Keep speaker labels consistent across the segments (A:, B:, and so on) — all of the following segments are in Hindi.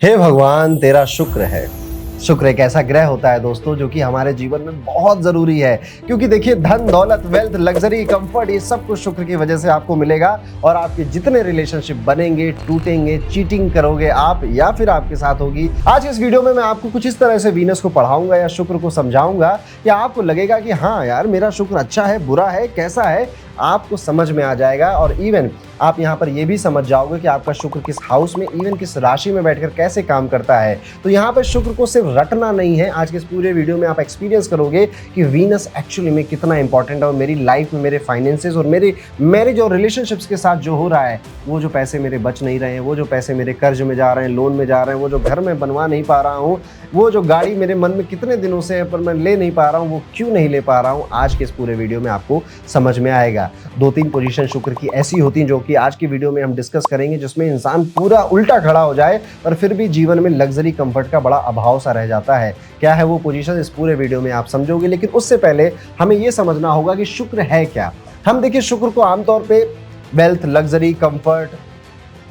A: हे भगवान तेरा शुक्र है। शुक्र एक ऐसा ग्रह होता है दोस्तों जो कि हमारे जीवन में बहुत जरूरी है, क्योंकि देखिए धन दौलत वेल्थ लग्जरी कंफर्ट ये सब कुछ शुक्र की वजह से आपको मिलेगा। और आपके जितने रिलेशनशिप बनेंगे टूटेंगे, चीटिंग करोगे आप या फिर आपके साथ होगी। आज इस वीडियो में मैं आपको कुछ इस तरह से वीनस को पढ़ाऊंगा या शुक्र को समझाऊंगा कि आपको लगेगा कि हाँ यार मेरा शुक्र अच्छा है बुरा है कैसा है, आपको समझ में आ जाएगा। और इवन आप यहाँ पर ये भी समझ जाओगे कि आपका शुक्र किस हाउस में इवन किस राशि में बैठकर कैसे काम करता है। तो यहाँ पर शुक्र को सिर्फ रटना नहीं है, आज के इस पूरे वीडियो में आप एक्सपीरियंस करोगे कि वीनस एक्चुअली में कितना इंपॉर्टेंट है और मेरी लाइफ में मेरे फाइनेंसेस और मेरे मैरिज और रिलेशनशिप्स के साथ जो हो रहा है, वो जो पैसे मेरे बच नहीं रहे हैं, वो जो पैसे मेरे कर्ज में जा रहे हैं, लोन में जा रहे हैं, वो जो घर में बनवा नहीं पा रहा हूँ, वो जो गाड़ी मेरे मन में कितने दिनों से है पर मैं ले नहीं पा रहा हूँ, वो क्यों नहीं ले पा रहा हूँ, आज के इस पूरे वीडियो में आपको समझ में आएगा। 2-3 पोजीशन शुक्र की ऐसी होती हैं जो कि आज की वीडियो में हम डिस्कस करेंगे, जिसमें इंसान पूरा उल्टा खड़ा हो जाए पर फिर भी जीवन में लग्जरी कंफर्ट का बड़ा अभाव सा रह जाता है। क्या है वो पोजीशन, इस पूरे वीडियो में आप समझोगे। लेकिन उससे पहले हमें ये समझना होगा कि शुक्र है क्या। हम देखिए शुक्र को आमतौर पे वेल्थ लग्जरी कंफर्ट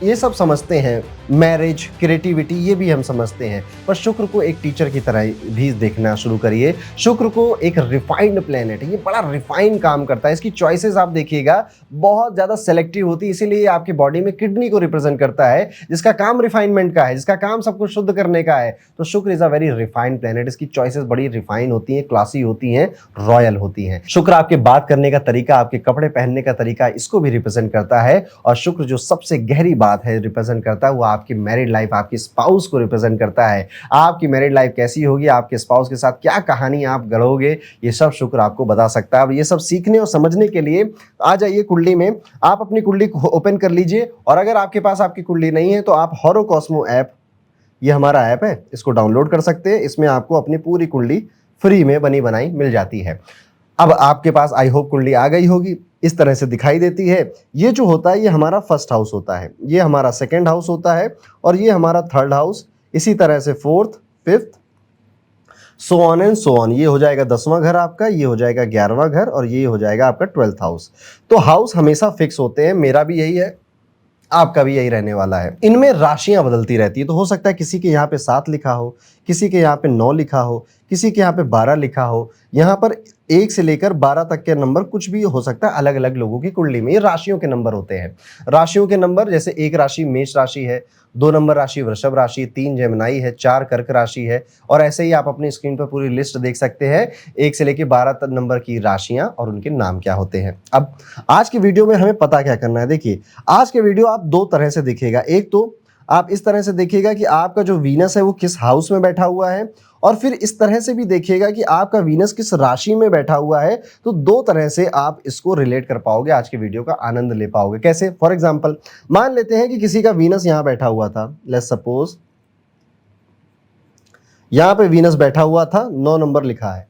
A: ये सब समझते हैं, मैरिज क्रिएटिविटी ये भी हम समझते हैं, पर शुक्र को एक टीचर की तरह भी देखना शुरू करिए। शुक्र को एक रिफाइंड प्लेनेट है, ये बड़ा रिफाइंड काम करता है। इसकी चॉइसेस आप देखिएगा बहुत ज़्यादा सेलेक्टिव होती है, इसीलिए आपकी बॉडी में किडनी को रिप्रेजेंट करता है, जिसका काम रिफाइनमेंट का है, जिसका काम सब कुछ शुद्ध करने का है। तो शुक्र is a very refined planet. इसकी चॉइसेस बड़ी रिफाइन होती हैं, क्लासी होती हैं, रॉयल होती हैं। शुक्र आपके बात करने का तरीका, आपके कपड़े पहनने का तरीका, इसको भी रिप्रेजेंट करता है। और शुक्र जो सबसे गहरी बात है रिप्रेजेंट करता है, वो आपकी मैरिड लाइफ, आपकी स्पाउस को रिप्रेजेंट करता है। आपकी मैरिड लाइफ कैसी होगी, आपके स्पाउस के साथ क्या कहानी आप गढ़ोगे, ये सब शुक्र आपको बता सकता है। अब ये सब सीखने और समझने के लिए आ जाइए कुंडली में। आप अपनी कुंडली को ओपन कर लीजिए, और अगर आपके पास आपकी कुंडली नहीं है तो आप होरोकॉस्मो ऐप, ये हमारा ऐप है, इसको डाउनलोड कर सकते हैं। इसमें आपको अपनी पूरी कुंडली फ्री में बनी बनाई मिल जाती है। अब आपके पास आई होप कुंडली आ गई होगी, इस तरह से दिखाई देती है। ये जो होता है ये हमारा फर्स्ट हाउस होता है, ये हमारा सेकंड हाउस होता है, और ये हमारा थर्ड हाउस, इसी तरह से fourth fifth so on and so on. ये हो जाएगा 10वां घर आपका, ये हो जाएगा 11वां घर, और ये हो जाएगा आपका 12th हाउस। तो हाउस हमेशा फिक्स होते हैं, मेरा भी यही है, आपका भी यही रहने वाला है। इनमें राशियां बदलती रहती है, तो हो सकता है किसी के यहाँ पे 7 लिखा हो, किसी के यहाँ पे 9 लिखा हो, किसी के यहाँ पे 12 लिखा हो। यहाँ पर 1 से लेकर 12 तक के नंबर कुछ भी हो सकता है अलग अलग लोगों की कुंडली में। ये राशियों के नंबर होते हैं। राशियों के नंबर जैसे 1 राशि मेष राशि है, 2 नंबर राशि वृषभ राशि, 3 जेमिनाई है, 4 कर्क राशि है, और ऐसे ही आप अपनी स्क्रीन पर पूरी लिस्ट देख सकते हैं 1 से लेकर 12 नंबर की राशियां और उनके नाम क्या होते हैं। अब आज की वीडियो में हमें पता क्या करना है। देखिए आज के वीडियो आप 2 तरह से देखिएगा। एक तो आप इस तरह से देखिएगा कि आपका जो वीनस है वो किस हाउस में बैठा हुआ है, और फिर इस तरह से भी देखिएगा कि आपका वीनस किस राशि में बैठा हुआ है। तो 2 तरह से आप इसको रिलेट कर पाओगे, आज के वीडियो का आनंद ले पाओगे। कैसे? फॉर एग्जांपल मान लेते हैं कि किसी का वीनस यहां बैठा हुआ था, लेट्स सपोज यहां पे वीनस बैठा हुआ था, 9 नंबर लिखा है।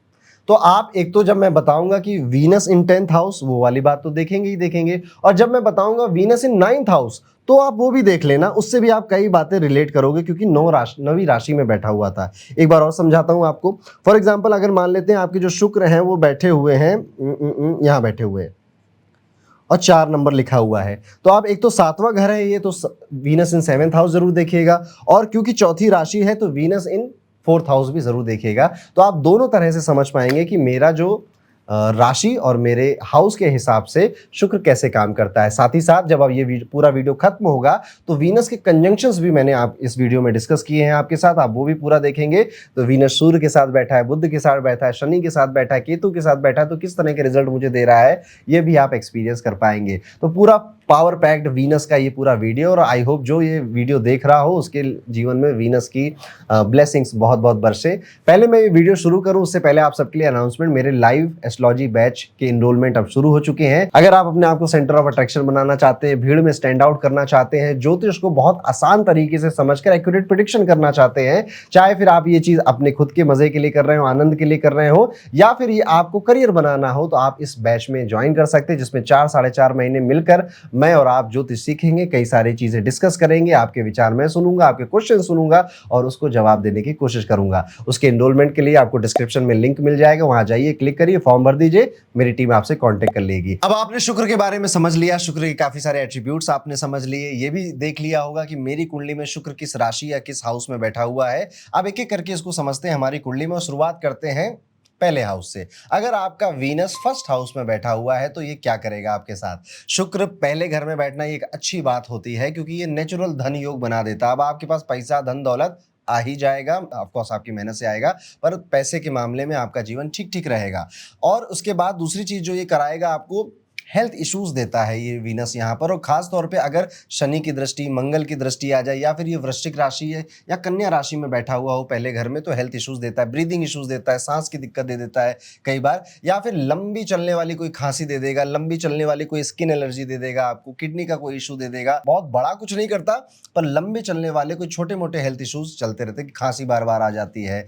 A: तो आप एक तो जब मैं बताऊंगा कि वीनस इन 10th हाउस, वो वाली बात तो देखेंगे ही देखेंगे, और जब मैं बताऊंगा वीनस इन 9th हाउस तो आप वो भी देख लेना, उससे भी आप कई बातें रिलेट करोगे, क्योंकि 9वीं राशि में बैठा हुआ था। एक बार और समझाता हूं आपको। फॉर एग्जाम्पल अगर मान लेते हैं आपके जो शुक्र हैं वो बैठे हुए हैं यहाँ बैठे हुए हैं, और 4 नंबर लिखा हुआ है, तो आप एक तो 7वां घर है ये, तो वीनस इन 7th हाउस जरूर देखिएगा, और क्योंकि चौथी राशि है तो वीनस इन 4th हाउस भी जरूर देखिएगा। तो आप दोनों तरह से समझ पाएंगे कि मेरा जो राशि और मेरे हाउस के हिसाब से शुक्र कैसे काम करता है। साथ ही साथ जब अब ये पूरा वीडियो खत्म होगा तो वीनस के कंजंक्शंस भी मैंने आप इस वीडियो में डिस्कस किए हैं आपके साथ, आप वो भी पूरा देखेंगे। तो वीनस सूर्य के साथ बैठा है, बुध के साथ बैठा है, शनि के साथ बैठा है, केतु के साथ बैठा है, तो किस तरह के रिजल्ट मुझे दे रहा है ये भी आप एक्सपीरियंस कर पाएंगे। तो पूरा पावर पैक्ड वीनस का ये पूरा वीडियो, और आई होप जो ये वीडियो देख रहा हो उसके जीवन में वीनस की ब्लेसिंग्स बहुत बहुत बरसे। पहले मैं ये वीडियो शुरू करूं उससे पहले आप सबके लिए अनाउंसमेंट, मेरे लाइव एस्ट्रोलॉजी बैच के इनरोलमेंट अब शुरू हो चुके हैं। अगर आप अपने आप को सेंटर ऑफ अट्रैक्शन बनाना चाहते हैं, भीड़ में स्टैंड आउट करना चाहते हैं, ज्योतिष को बहुत आसान तरीके से समझकर एक्यूरेट प्रेडिक्शन करना चाहते हैं, चाहे फिर आप ये चीज अपने खुद के मजे के लिए कर रहे हो, आनंद के लिए कर रहे हो, या फिर ये आपको करियर बनाना हो, तो आप इस बैच में ज्वाइन कर सकते हैं, जिसमें 4 साढ़े 4 महीने मिलकर मैं और आप ज्योतिष सीखेंगे, कई सारी चीज़ें डिस्कस करेंगे, आपके विचार मैं सुनूंगा, आपके क्वेश्चन सुनूंगा और उसको जवाब देने की कोशिश करूंगा। उसके एनरोलमेंट के लिए आपको डिस्क्रिप्शन में लिंक मिल जाएगा, वहां जाइए, क्लिक करिए, फॉर्म भर दीजिए, मेरी टीम आपसे कांटेक्ट कर लेगी। अब आपने शुक्र के बारे में समझ लिया, शुक्र के काफी सारे एट्रीब्यूट्स आपने समझ लिए, ये भी देख लिया होगा कि मेरी कुंडली में शुक्र किस राशि या किस हाउस में बैठा हुआ है। अब एक एक करके इसको समझते हैं हमारी कुंडली में और शुरुआत करते हैं पहले हाउस से। अगर आपका वीनस फर्स्ट हाउस में बैठा हुआ है तो ये क्या करेगा आपके साथ। शुक्र पहले घर में बैठना ये एक अच्छी बात होती है क्योंकि ये नेचुरल धन योग बना देता है। अब आपके पास पैसा धन दौलत आ ही जाएगा, ऑफकोर्स आपकी मेहनत से आएगा, पर पैसे के मामले में आपका जीवन ठीक ठीक रहेगा। और उसके बाद दूसरी चीज जो ये कराएगा, आपको हेल्थ इश्यूज देता है ये वीनस यहाँ पर। और खास तौर पे अगर शनि की दृष्टि, मंगल की दृष्टि आ जाए या फिर ये वृश्चिक राशि है या कन्या राशि में बैठा हुआ हो पहले घर में, तो हेल्थ इश्यूज देता है, ब्रीदिंग इश्यूज देता है, सांस की दिक्कत दे देता है कई बार, या फिर लंबी चलने वाली कोई खांसी दे देगा, लंबी चलने वाली कोई स्किन एलर्जी दे देगा, आपको किडनी का कोई इशू दे देगा। बहुत बड़ा कुछ नहीं करता पर लंबे चलने वाले कोई छोटे मोटे हेल्थ इश्यूज चलते रहते हैं कि खांसी बार बार आ जाती है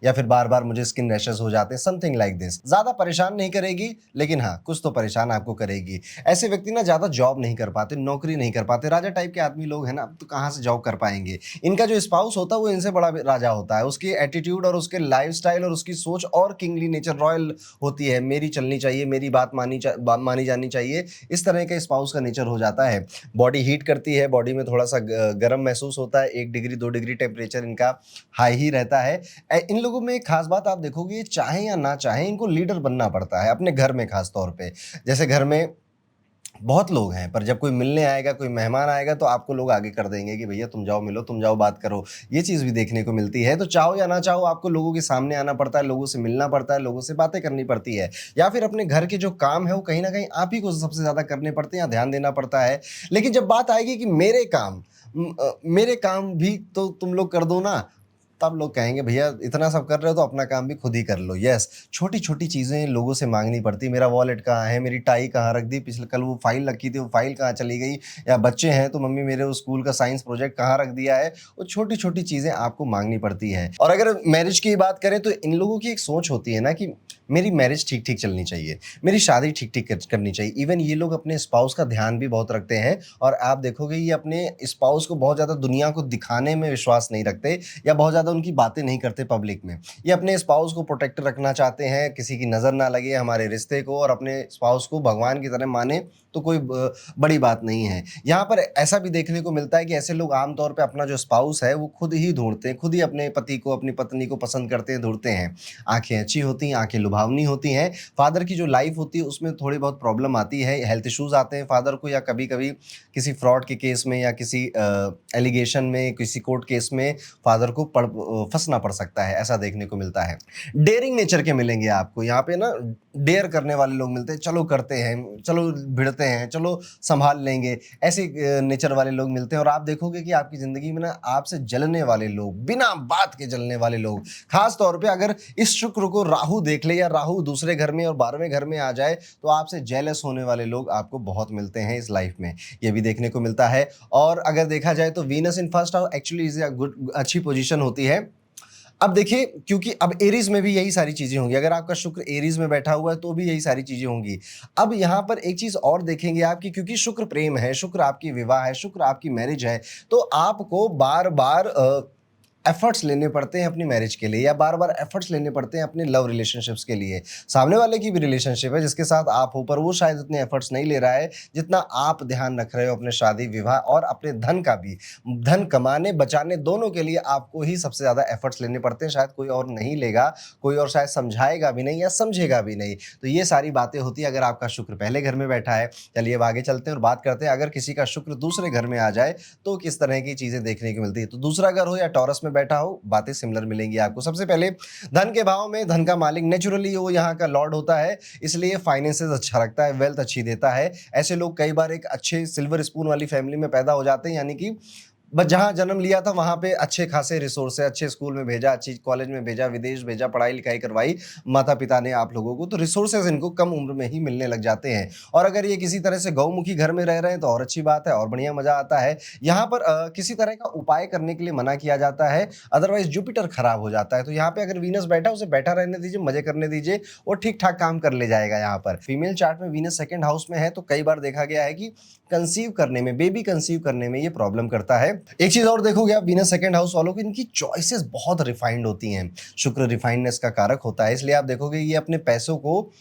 A: या फिर बार बार मुझे स्किन रैशेस हो जाते हैं, समथिंग लाइक दिस। ज्यादा परेशान नहीं करेगी लेकिन हाँ कुछ तो परेशान आपको करेगी। ऐसे व्यक्ति ना ज्यादा जॉब नहीं कर पाते, नौकरी नहीं कर पाते, राजा टाइप के आदमी लोग हैं ना, तो कहाँ से जॉब कर पाएंगे। इनका जो स्पाउस होता है वो इनसे बड़ा राजा होता है, उसकी एटीट्यूड और उसके लाइफस्टाइल और उसकी सोच और किंगली नेचर, रॉयल होती है, मेरी चलनी चाहिए, मेरी बात मानी जानी चाहिए, इस तरह का स्पाउस का नेचर हो जाता है। बॉडी हीट करती है, बॉडी में थोड़ा सा गर्म महसूस होता है, 1 डिग्री 2 डिग्री टेम्परेचर इनका हाई ही रहता है। इन लोगों में एक खास बात आप देखोगे, चाहे या ना चाहे इनको लीडर बनना पड़ता है अपने घर में। खास तौर पे जैसे घर में बहुत लोग हैं पर जब कोई मिलने आएगा, कोई मेहमान आएगा तो आपको लोग आगे कर देंगे कि भैया तुम जाओ मिलो, तुम जाओ बात करो। ये चीज़ भी देखने को मिलती है। तो चाहो या ना चाहो आपको लोगों के सामने आना पड़ता है, लोगों से मिलना पड़ता है, लोगों से बातें करनी पड़ती है, या फिर अपने घर के जो काम है वो कहीं ना कहीं आप ही को सबसे ज़्यादा करने पड़ते हैं या ध्यान देना पड़ता है। लेकिन जब बात आएगी कि मेरे काम भी तो तुम लोग कर दो ना, तब लोग कहेंगे भैया इतना सब कर रहे हो तो अपना काम भी खुद ही कर लो। यस, छोटी छोटी चीज़ें लोगों से मांगनी पड़ती। मेरा वॉलेट कहाँ है, मेरी टाई कहाँ रख दी, पिछले कल वो फाइल रखी थी वो फाइल कहाँ चली गई, या बच्चे हैं तो मम्मी मेरे वो स्कूल का साइंस प्रोजेक्ट कहाँ रख दिया है। वो छोटी छोटी चीज़ें आपको मांगनी पड़ती है। और अगर मैरिज की बात करें तो इन लोगों की एक सोच होती है ना कि मेरी मैरिज ठीक ठीक चलनी चाहिए, मेरी शादी ठीक ठीक करनी चाहिए। इवन ये लोग अपने स्पाउस का ध्यान भी बहुत रखते हैं और आप देखोगे ये अपने स्पाउस को बहुत ज़्यादा दुनिया को दिखाने में विश्वास नहीं रखते या बहुत ज़्यादा उनकी बातें नहीं करते पब्लिक में। ये अपने स्पाउस को प्रोटेक्ट रखना चाहते हैं, किसी की नज़र ना लगे हमारे रिश्ते को, और अपने स्पाउस को भगवान की तरह माने तो कोई बड़ी बात नहीं है। यहाँ पर ऐसा भी देखने को मिलता है कि ऐसे लोग आमतौर पे अपना जो स्पाउस है वो खुद ही ढूंढते हैं, खुद ही अपने पति को, अपनी पत्नी को पसंद करते हैं, ढूंढते हैं। आंखें अच्छी होती हैं, आंखें लुभावनी होती हैं। फादर की जो लाइफ होती है उसमें थोड़ी बहुत प्रॉब्लम आती है, हेल्थ इश्यूज आते हैं फादर को, या कभी कभी किसी फ्रॉड के केस में या किसी एलिगेशन में, किसी कोर्ट केस में फादर को फंसना पड़ सकता है, ऐसा देखने को मिलता है। डेयरिंग नेचर के मिलेंगे आपको यहाँ पे ना, डेयर करने वाले लोग मिलते हैं, चलो करते हैं, चलो भिड़ते हैं, चलो संभाल लेंगे, ऐसे नेचर वाले लोग मिलते हैं। और आप देखोगे कि आपकी ज़िंदगी में ना आपसे जलने वाले लोग, बिना बात के जलने वाले लोग, खास तौर पे अगर इस शुक्र को राहु देख ले या राहु दूसरे घर में और 12वें घर में आ जाए तो आपसे जेलस होने वाले लोग आपको बहुत मिलते हैं इस लाइफ में, ये भी देखने को मिलता है। और अगर देखा जाए तो Venus in first house actually is a good, अच्छी पोजीशन होती है। अब देखिए, क्योंकि अब एरीज में भी यही सारी चीजें होंगी, अगर आपका शुक्र एरीज में बैठा हुआ है तो भी यही सारी चीजें होंगी। अब यहाँ पर एक चीज और देखेंगे आपकी, क्योंकि शुक्र प्रेम है, शुक्र आपकी विवाह है, शुक्र आपकी मैरिज है, तो आपको बार बार एफर्ट्स लेने पड़ते हैं अपनी मैरिज के लिए, या बार बार एफर्ट्स लेने पड़ते हैं अपने लव रिलेशनशिप्स के लिए। सामने वाले की भी रिलेशनशिप है जिसके साथ आप हो, पर वो शायद उतने एफर्ट्स नहीं ले रहा है जितना आप ध्यान रख रहे हो अपने शादी विवाह और अपने धन का भी। धन कमाने बचाने दोनों के लिए आपको ही सबसे ज़्यादा एफर्ट्स लेने पड़ते हैं, शायद कोई और नहीं लेगा, कोई और शायद समझाएगा भी नहीं या समझेगा भी नहीं। तो ये सारी बातें होती है अगर आपका शुक्र पहले घर में बैठा है। चलिए अब आगे चलते हैं और बात करते हैं अगर किसी का शुक्र दूसरे घर में आ जाए तो किस तरह की चीज़ें देखने को मिलती है। तो दूसरा घर हो या टॉरस में बैठा हो, बातें सिमिलर मिलेंगी आपको। सबसे पहले धन के भाव में धन का मालिक नेचुरली वो यहाँ का लॉर्ड होता है, इसलिए फाइनेंसेस अच्छा रखता है, वेल्थ अच्छी देता है। ऐसे लोग कई बार एक अच्छे सिल्वर स्पून वाली फैमिली में पैदा हो जाते हैं, यानी कि बस जहाँ जन्म लिया था वहाँ पे अच्छे खासे रिसोर्स है, अच्छे स्कूल में भेजा, अच्छी कॉलेज में भेजा, विदेश भेजा, पढ़ाई-लिखाई करवाई माता-पिता ने आप लोगों को, तो रिसोर्सेज़ इनको कम उम्र में ही मिलने लग जाते हैं। और अगर ये किसी तरह से गौमुखी घर में रह रहे हैं तो और अच्छी बात है और बढ़िया मज़ा आता है। यहाँ पर किसी तरह का उपाय करने के लिए मना किया जाता है, अदरवाइज़ जुपिटर खराब हो जाता है। तो यहाँ पे अगर वीनस बैठा है, उसे बैठा रहने दीजिए, मज़े करने दीजिए, वो ठीक-ठाक काम कर ले जाएगा यहाँ पर। फीमेल चार्ट में वीनस सेकंड हाउस में है तो कई बार देखा गया है कि कंसीव करने में, बेबी कंसीव करने में ये प्रॉब्लम करता है। एक चीज़ और देखोगे आप वीनस सेकंड हाउस वालों की, इनकी चॉइसेस बहुत रिफाइंड होती हैं। शुक्र रिफाइंडनेस का कारक होता है, इसलिए आप देखोगे ये अपने पैसों को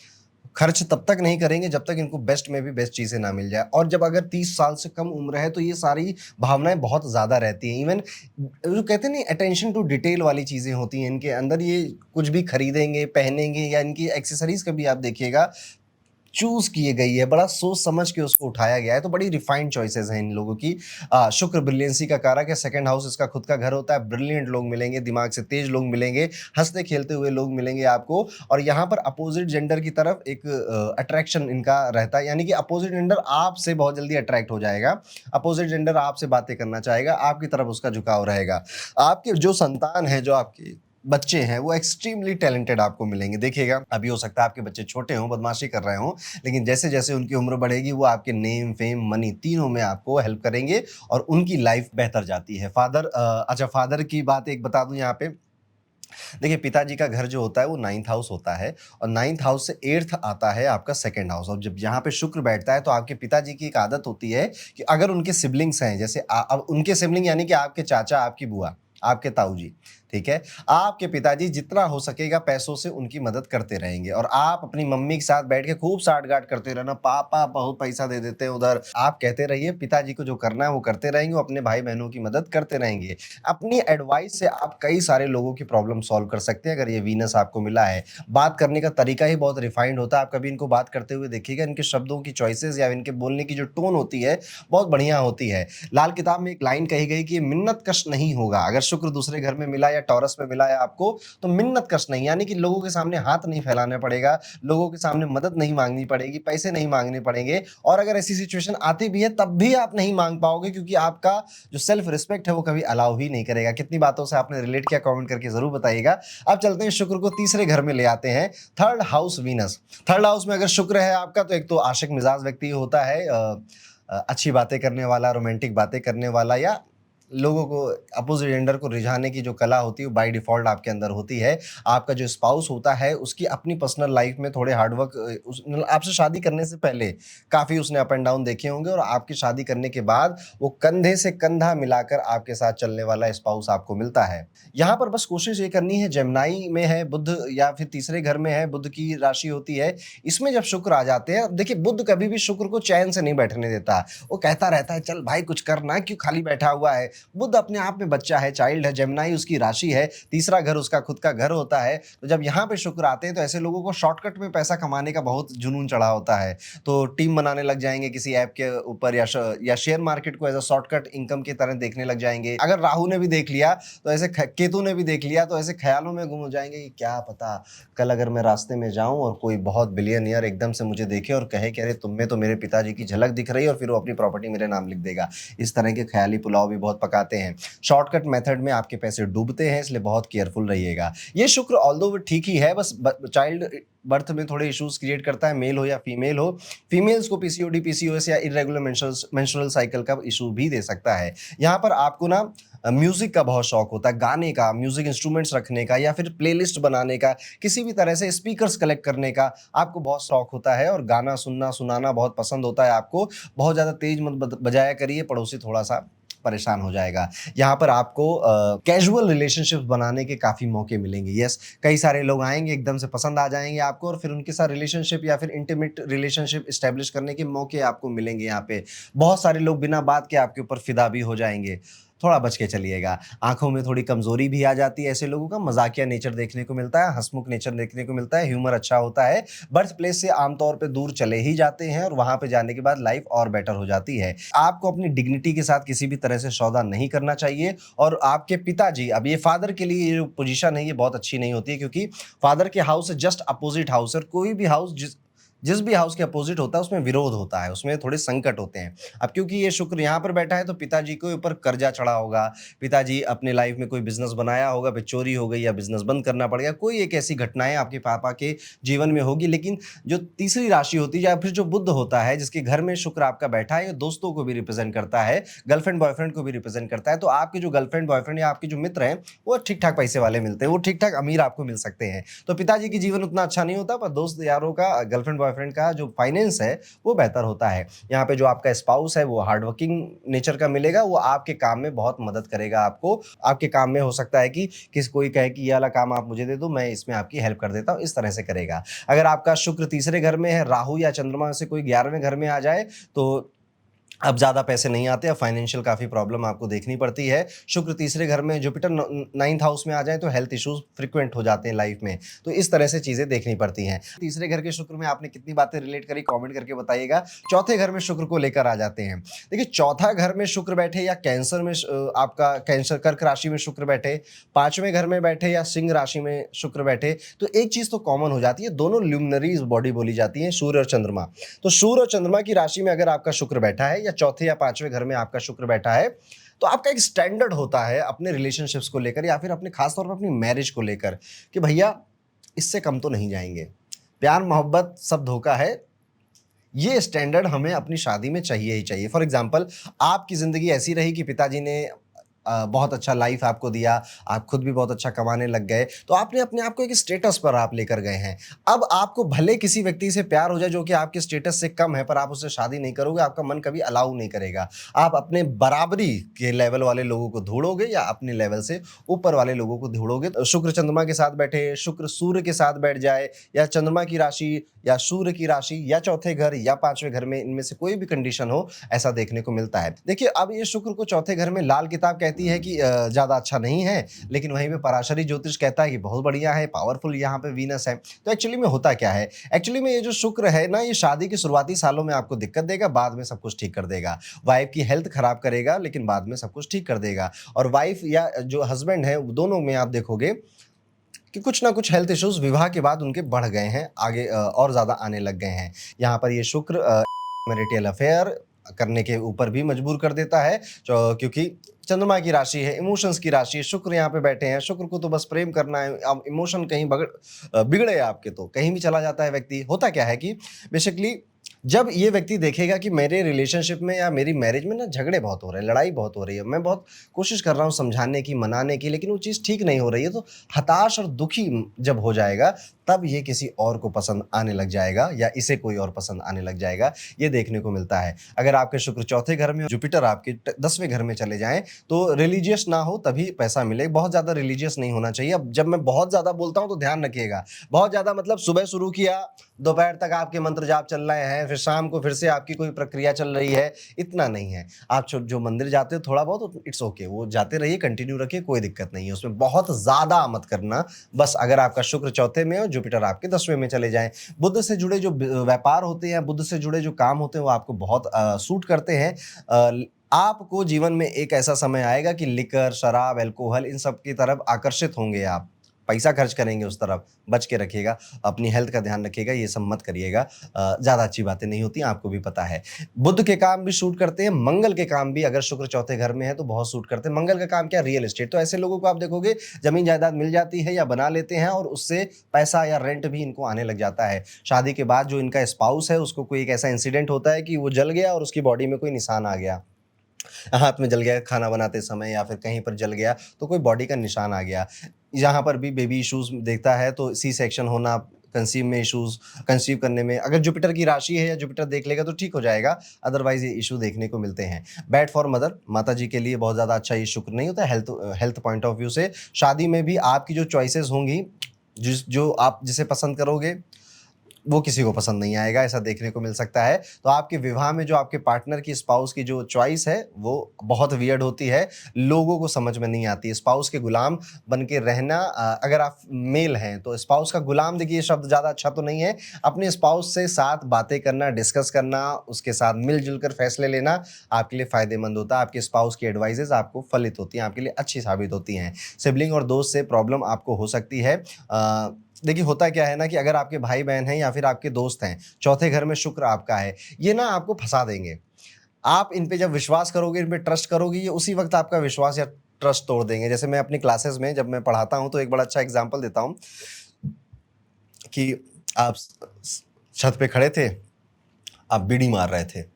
A: खर्च तब तक नहीं करेंगे जब तक इनको बेस्ट में भी बेस्ट चीज़ें ना मिल जाए। और जब अगर 30 साल से कम उम्र है तो ये सारी भावनाएँ बहुत ज़्यादा रहती हैं। इवन जो कहते हैं ना अटेंशन टू डिटेल वाली चीज़ें होती हैं इनके अंदर, ये कुछ भी खरीदेंगे, पहनेंगे या इनकी एक्सेसरीज़ कभी आप देखिएगा चूज़ किए गई है, बड़ा सोच समझ के उसको उठाया गया है, तो बड़ी रिफाइंड चॉइसेस हैं इन लोगों की। शुक्र ब्रिलियंसी का कारक है, सेकंड हाउस इसका खुद का घर होता है, ब्रिलियंट लोग मिलेंगे, दिमाग से तेज लोग मिलेंगे, हँसते-खेलते हुए लोग मिलेंगे आपको। और यहाँ पर अपोज़िट जेंडर की तरफ एक अट्रैक्शन इनका रहता है, यानी कि अपोज़िट जेंडर आपसे बहुत जल्दी अट्रैक्ट हो जाएगा, अपोज़िट जेंडर आपसे बातें करना चाहेगा, आपकी तरफ उसका झुकाव रहेगा। आपके जो संतान है, जो आपकी बच्चे हैं वो एक्सट्रीमली टैलेंटेड आपको मिलेंगे। देखिएगा अभी हो सकता है आपके बच्चे छोटे हों, बदमाशी कर रहे हों, लेकिन जैसे-जैसे उनकी उम्र बढ़ेगी वो आपके नेम, फेम, मनी तीनों में आपको हेल्प करेंगे और उनकी लाइफ बेहतर जाती है। अच्छा फादर की बात एक बता दूँ यहाँ पे, देखिए पिताजी का घर जो होता है वो 9th हाउस होता है और 9th हाउस से 8th आता है आपका सेकंड हाउस। और जब यहाँ पे शुक्र बैठता है तो आपके पिताजी की एक आदत होती है कि अगर उनके सिबलिंग्स हैं, जैसे अब उनके सिबलिंग यानी कि आपके चाचा, आपकी बुआ, आपके ताऊ जी, ठीक है? आपके पिताजी जितना हो सकेगा पैसों से उनकी मदद करते रहेंगे और आप अपनी मम्मी के साथ बैठ के खूब साठ-गाँठ करते रहना, पापा बहुत पैसा दे देते हैं उधर। आप कहते रहिए, पिताजी को जो करना है वो करते रहेंगे, वो अपने भाई-बहनों की मदद करते रहेंगे। अपनी एडवाइस से आप कई सारे लोगों की प्रॉब्लम सॉल्व कर सकते हैं अगर ये वीनस आपको मिला है। बात करने का तरीका ही बहुत रिफाइंड होता है, आप कभी इनको बात करते हुए देखिएगा, इनके शब्दों की चॉइसेस या इनके बोलने की जो टोन होती है, बहुत बढ़िया होती है। लाल किताब में एक लाइन कही गई कि ये मिन्नत कश नहीं होगा। अगर शुक्र दूसरे घर में मिला या टॉरस में मिला है आपको, तो मिन्नत कश नहीं, यानी कि लोगों के सामने हाथ नहीं फैलाना पड़ेगा, लोगों के सामने मदद नहीं मांगनी पड़ेगी, पैसे नहीं मांगने पड़ेंगे। और अगर ऐसी सिचुएशन आती भी है तब भी आप नहीं मांग पाओगे, क्योंकि आपका जो सेल्फ रिस्पेक्ट है वो कभी अलाउ ही नहीं करेगा। कितनी बातों से आपने रिलेट किया, कमेंट करके जरूर बताइएगा। अब चलते हैं शुक्र को तीसरे घर में ले आते हैं, third house Venus. Third house में अगर शुक्र है आपका तो एक तो आशिक मिजाज व्यक्ति होता है, अच्छी बातें करने वाला, रोमांटिक बातें करने वाला, या लोगों को अपोजिट जेंडर को रिझाने की जो कला होती है वो बाय डिफ़ॉल्ट आपके अंदर होती है। आपका जो स्पाउस होता है उसकी अपनी पर्सनल लाइफ़ में थोड़े हार्ड वर्क, मतलब आपसे शादी करने से पहले काफ़ी उसने अप एंड डाउन देखे होंगे और आपकी शादी करने के बाद वो कंधे से कंधा मिलाकर आपके साथ चलने वाला स्पाउस आपको मिलता है। यहाँ पर बस कोशिश ये करनी है, जेमिनी में है बुध या फिर तीसरे घर में है, बुध की राशि होती है, इसमें जब शुक्र आ जाते हैं, देखिए बुध कभी भी शुक्र को चैन से नहीं बैठने देता। वो कहता रहता है चल भाई कुछ करना, क्यों खाली बैठा हुआ है। बुध अपने आप में बच्चा है, चाइल्ड है, जेमिनी उसकी राशि है, तीसरा घर उसका खुद का घर होता है। तो जब यहाँ पे शुक्र आते हैं तो ऐसे लोगों को शॉर्टकट में पैसा कमाने का बहुत जुनून चढ़ा होता है, तो टीम बनाने लग जाएंगे किसी ऐप के ऊपर, या शेयर मार्केट को एज अ शॉर्टकट इनकम की तरह देखने लग जाएंगे। अगर राहु ने भी देख लिया तो ऐसे, केतु ने भी देख लिया तो ऐसे ख्यालों में गुम हो जाएंगे कि क्या पता कल अगर मैं रास्ते में जाऊं और कोई बहुत बिलियनियर एकदम से मुझे देखे और कहे कि अरे तुम में तो मेरे पिताजी की झलक दिख रही है, और फिर वो अपनी प्रॉपर्टी मेरे नाम लिख देगा। इस तरह के ख्याली पुलाव भी बहुत पकाते हैं। शॉर्टकट मेथड में आपके पैसे डूबते हैं, इसलिए बहुत केयरफुल रहिएगा। ये शुक्र ऑल्दो ठीक ही है, बस चाइल्ड बर्थ में थोड़े इश्यूज क्रिएट करता है, मेल हो या फीमेल हो। फीमेल्स को पीसीओडी, पीसीओएस या इरेगुलर मेंस्ट्रुअल साइकिल का इशू भी दे सकता है। यहाँ पर आपको ना म्यूजिक का बहुत शौक होता है, गाने का, म्यूजिक इंस्ट्रूमेंट्स रखने का, या फिर प्लेलिस्ट बनाने का, किसी भी तरह से स्पीकर्स कलेक्ट करने का आपको बहुत शौक होता है, और गाना सुनना सुनाना बहुत पसंद होता है आपको। बहुत ज़्यादा तेज मत बजाया करिए, पड़ोसी थोड़ा सा परेशान हो जाएगा। यहाँ पर आपको कैजुअल रिलेशनशिप्स बनाने के काफ़ी मौके मिलेंगे। यस, कई सारे लोग आएंगे, एकदम से पसंद आ जाएंगे आपको, और फिर उनके साथ रिलेशनशिप या फिर इंटीमेट रिलेशनशिप इस्टेब्लिश करने के मौके आपको मिलेंगे। यहाँ पे बहुत सारे लोग बिना बात के आपके ऊपर फिदा भी हो जाएंगे, थोड़ा बच के चलिएगा। आंखों में थोड़ी कमजोरी भी आ जाती है ऐसे लोगों का, मजाकिया नेचर देखने को मिलता है, हंसमुख नेचर देखने को मिलता है, ह्यूमर अच्छा होता है। बर्थ प्लेस से आमतौर पे दूर चले ही जाते हैं और वहां पे जाने के बाद लाइफ और बेटर हो जाती है। आपको अपनी डिग्निटी के साथ किसी भी तरह से सौदा नहीं करना चाहिए। और आपके पिताजी, अब ये फादर के लिए ये जो पोजीशन है ये बहुत अच्छी नहीं होती है, क्योंकि फादर के हाउस से जस्ट अपोजिट हाउस है, और कोई भी हाउस जिस भी हाउस के अपोजिट होता है उसमें विरोध होता है, उसमें थोड़े संकट होते हैं। अब क्योंकि ये शुक्र यहाँ पर बैठा है तो पिताजी के ऊपर कर्जा चढ़ा होगा, पिताजी अपने लाइफ में कोई बिजनेस बनाया होगा, फिर चोरी हो गई या बिजनेस बंद करना पड़ गया, कोई एक ऐसी घटनाएं आपके पापा के जीवन में होगी। लेकिन जो तीसरी राशि होती है या फिर जो बुध होता है जिसके घर में शुक्र आपका बैठा है, ये दोस्तों को भी रिप्रेजेंट करता है, गर्लफ्रेंड बॉयफ्रेंड को भी रिप्रेजेंट करता है। तो आपके जो गर्लफ्रेंड बॉयफ्रेंड या आपके जो मित्र हैं वो ठीक ठाक पैसे वाले मिलते हैं, वो ठीक ठाक अमीर आपको मिल सकते हैं। तो पिताजी की जीवन उतना अच्छा नहीं होता, पर दोस्त यारों का, गर्लफ्रेंड बॉयफ्रेंड का जो फाइनेंस है वो बेहतर होता है। यहाँ पे जो आपका स्पाउस है वो हार्ड वर्किंग नेचर का मिलेगा, वो आपके काम में बहुत मदद करेगा आपको। आपके काम में हो सकता है कि कोई कहे कि ये वाला काम आप मुझे दे दो, मैं इसमें आपकी हेल्प कर देता हूँ, इस तरह से करेगा। अगर आपका शुक्र तीसरे घर में है, राहु या चंद्रमा से कोई 11वें घर में आ जाए तो अब ज़्यादा पैसे नहीं आते, अब फाइनेंशियल काफ़ी प्रॉब्लम आपको देखनी पड़ती है। शुक्र तीसरे घर में, जुपिटर 9th हाउस में आ जाए तो हेल्थ इश्यूज फ्रिक्वेंट हो जाते हैं लाइफ में। तो इस तरह से चीज़ें देखनी पड़ती हैं। तीसरे घर के शुक्र में आपने कितनी बातें रिलेट करी, कमेंट करके बताइएगा। चौथे घर में शुक्र को लेकर आ जाते हैं। देखिए, चौथा घर में शुक्र बैठे या कैंसर में आपका कैंसर कर्क राशि में शुक्र बैठे, 5वें घर में बैठे या सिंह राशि में शुक्र बैठे, तो एक चीज़ तो कॉमन हो जाती है, दोनों ल्यूमिनरीज बॉडी बोली जाती है, सूर्य और चंद्रमा। तो सूर्य और चंद्रमा की राशि में अगर आपका शुक्र बैठा है या चौथे या 5वें घर में आपका शुक्र बैठा है, तो आपका एक स्टैंडर्ड होता है अपने रिलेशनशिप्स को लेकर या फिर अपने खासतौर पर अपनी मैरिज को लेकर कि भैया इससे कम तो नहीं जाएंगे, प्यार मोहब्बत सब धोखा है, ये स्टैंडर्ड हमें अपनी शादी में चाहिए ही चाहिए। फॉर एग्जाम्पल, आपकी ज़िंदगी ऐसी रही कि पिताजी ने बहुत अच्छा लाइफ आपको दिया, आप खुद भी बहुत अच्छा कमाने लग गए, तो आपने अपने आप को एक स्टेटस पर आप लेकर गए हैं। अब आपको भले किसी व्यक्ति से प्यार हो जाए जो कि आपके स्टेटस से कम है, पर आप उससे शादी नहीं करोगे, आपका मन कभी अलाउ नहीं करेगा। आप अपने बराबरी के लेवल वाले लोगों को ढूंढोगे या अपने लेवल से ऊपर वाले लोगों को ढूंढोगे। शुक्र चंद्रमा के साथ बैठे, शुक्र सूर्य के साथ बैठ जाए, या चंद्रमा की राशि या सूर्य की राशि या चौथे घर या 5वें घर में, इनमें से कोई भी कंडीशन हो, ऐसा देखने को मिलता है। देखिए, अब ये शुक्र को चौथे घर में लाल किताब कहती है कि ज़्यादा अच्छा नहीं है, लेकिन वहीं पे पराशरी ज्योतिष कहता है कि बहुत बढ़िया है, पावरफुल यहाँ पे वीनस है। तो एक्चुअली में होता क्या है, एक्चुअली में ये जो शुक्र है ना, ये शादी के शुरुआती सालों में आपको दिक्कत देगा, बाद में सब कुछ ठीक कर देगा। वाइफ की हेल्थ खराब करेगा, लेकिन बाद में सब कुछ ठीक कर देगा। और वाइफ या जो हस्बैंड है, दोनों में आप देखोगे कि कुछ ना कुछ हेल्थ इश्यूज विवाह के बाद उनके बढ़ गए हैं, आगे और ज़्यादा आने लग गए हैं। यहाँ पर ये शुक्र मैरिटल अफेयर करने के ऊपर भी मजबूर कर देता है, क्योंकि चंद्रमा की राशि है, इमोशंस की राशि है, शुक्र यहाँ पे बैठे हैं। शुक्र को तो बस प्रेम करना है, अब इमोशन कहीं बिगड़े आपके तो कहीं भी चला जाता है व्यक्ति। होता क्या है कि बेसिकली जब ये व्यक्ति देखेगा कि मेरे रिलेशनशिप में या मेरी मैरिज में ना झगड़े बहुत हो रहे हैं, लड़ाई बहुत हो रही है, मैं बहुत कोशिश कर रहा हूँ समझाने की, मनाने की, लेकिन वो चीज़ ठीक नहीं हो रही है, तो हताश और दुखी जब हो जाएगा तब ये किसी और को पसंद आने लग जाएगा या इसे कोई और पसंद आने लग जाएगा, ये देखने को मिलता है। अगर आपके शुक्र चौथे घर में, जुपिटर आपके 10वें घर में चले जाएं, तो रिलीजियस ना हो तभी पैसा मिले। बहुत ज़्यादा रिलीजियस नहीं होना चाहिए। अब जब मैं बहुत ज़्यादा बोलता हूँ तो ध्यान रखिएगा, बहुत ज़्यादा मतलब सुबह शुरू किया, दोपहर तक आपके मंत्र जाप चल रहे हैं, फिर शाम को फिर से आपकी कोई प्रक्रिया चल रही है, इतना नहीं है। आप जो मंदिर जाते हो थोड़ा बहुत, इट्स ओके, वो जाते रहिए, कंटिन्यू रखिए, कोई दिक्कत नहीं है उसमें, बहुत ज़्यादा मत करना। बस अगर आपका शुक्र चौथे में हो, जुपिटर आपके 10वें में चले जाएं। बुध से जुड़े जो व्यापार होते हैं, बुध से जुड़े जो काम होते हैं, वो आपको बहुत सूट करते हैं। आपको जीवन में एक ऐसा समय आएगा कि लिकर, शराब, अल्कोहल, इन सब की तरफ आकर्षित होंगे आप, पैसा खर्च करेंगे उस तरफ, बच के रखिएगा, अपनी हेल्थ का ध्यान रखिएगा, ये सब मत करिएगा। ज़्यादा अच्छी बातें नहीं होती, आपको भी पता है। बुध के काम भी शूट करते हैं, मंगल के काम भी, अगर शुक्र चौथे घर में है तो बहुत शूट करते हैं। मंगल का काम क्या, रियल एस्टेट। तो ऐसे लोगों को आप देखोगे जमीन जायदाद मिल जाती है या बना लेते हैं, और उससे पैसा या रेंट भी इनको आने लग जाता है। शादी के बाद जो इनका स्पाउस है उसको कोई एक ऐसा इंसिडेंट होता है कि वो जल गया और उसकी बॉडी में कोई निशान आ गया, हाथ में जल गया खाना बनाते समय या फिर कहीं पर जल गया, तो कोई बॉडी का निशान आ गया। यहाँ पर भी बेबी इश्यूज देखता है, तो सी सेक्शन होना, कंसीव में इश्यूज, कंसीव करने में अगर जुपिटर की राशि है या जुपिटर देख लेगा तो ठीक हो जाएगा, अदरवाइज ये इशू देखने को मिलते हैं। बैड फॉर मदर, माता जी के लिए बहुत ज़्यादा अच्छा ये शुक्र नहीं होता हेल्थ पॉइंट ऑफ व्यू से। शादी में भी आपकी जो चॉइसेस होंगी, जो आप जिसे पसंद करोगे वो किसी को पसंद नहीं आएगा, ऐसा देखने को मिल सकता है। तो आपके विवाह में जो आपके पार्टनर की, स्पाउस की जो चॉइस है वो बहुत वियर्ड होती है, लोगों को समझ में नहीं आती है। स्पाउस के गुलाम बन के रहना, अगर आप मेल हैं तो स्पाउस का गुलाम, देखिए ये शब्द ज़्यादा अच्छा तो नहीं है, अपने स्पाउस से साथ बातें करना, डिस्कस करना, उसके साथ मिलजुल कर फैसले लेना आपके लिए फ़ायदेमंद होता है। आपके स्पाउस की एडवाइजेज आपको फलित होती हैं, आपके लिए अच्छी साबित होती हैं। सिबलिंग और दोस्त से प्रॉब्लम आपको हो सकती है। देखिए होता क्या है ना कि अगर आपके भाई बहन हैं या फिर आपके दोस्त हैं, चौथे घर में शुक्र आपका है, ये ना आपको फंसा देंगे। आप इन पे जब विश्वास करोगे, इन पे ट्रस्ट करोगे, ये उसी वक्त आपका विश्वास या ट्रस्ट तोड़ देंगे। जैसे मैं अपनी क्लासेस में जब मैं पढ़ाता हूँ तो एक बड़ा अच्छा एग्जाम्पल देता हूँ कि आप छत पे खड़े थे, आप बीड़ी मार रहे थे,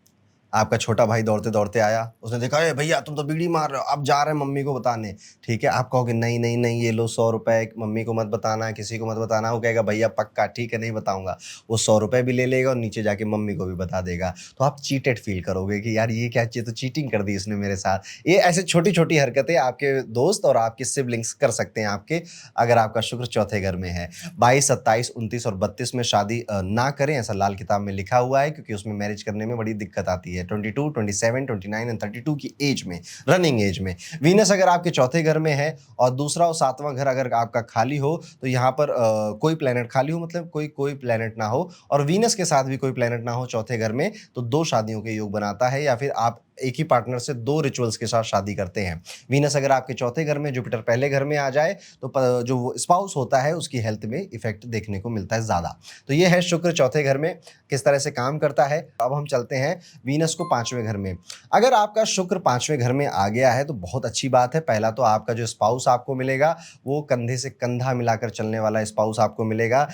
A: आपका छोटा भाई दौड़ते दौड़ते आया, उसने देखा, अरे भैया तुम तो बीड़ी मार रहे हो, अब जा रहे हैं मम्मी को बताने। ठीक है, आप कहोगे नहीं नहीं नहीं, ये लो 100 रुपए, मम्मी को मत बताना, किसी को मत बताना। वो कहेगा भैया पक्का, ठीक है नहीं बताऊंगा। वो 100 रुपए भी ले लेगा और नीचे जाके मम्मी को भी बता देगा। तो आप चीटेड फील करोगे कि यार ये क्या चीज़, तो चीटिंग कर दी इसने मेरे साथ। ये ऐसे छोटी छोटी हरकतें आपके दोस्त और आपके सिबलिंग्स कर सकते हैं आपके, अगर आपका शुक्र चौथे घर में है। 22, 27, 29 और 32 में शादी ना करें, ऐसा लाल किताब में लिखा हुआ है, क्योंकि उसमें मैरिज करने में बड़ी दिक्कत आती है। 22, 27, 29 एंड 32 की एज में, रनिंग एज में। वीनस अगर आपके चौथे घर में है और दूसरा और सातवां घर अगर आपका खाली हो, तो यहाँ पर कोई प्लेनेट खाली हो, मतलब कोई प्लेनेट ना हो और वीनस के साथ भी कोई प्लेनेट ना हो चौथे घर में, तो 2 शादियों के योग बनाता है, या फिर आप एक ही पार्टनर से 2 रिचुअल्स के साथ शादी करते हैं। वीनस अगर आपके चौथे घर में, जुपिटर पहले घर में आ जाए, तो जो स्पाउस होता है उसकी हेल्थ में इफेक्ट देखने को मिलता है ज़्यादा। तो ये है शुक्र चौथे घर में किस तरह से काम करता है। अब हम चलते हैं वीनस को 5वें घर में। अगर आपका शुक्र 5वें घर में आ गया है तो बहुत अच्छी बात है। पहला तो आपका जो स्पाउस आपको मिलेगा वो कंधे से कंधा मिलाकर चलने वाला स्पाउस आपको मिलेगा,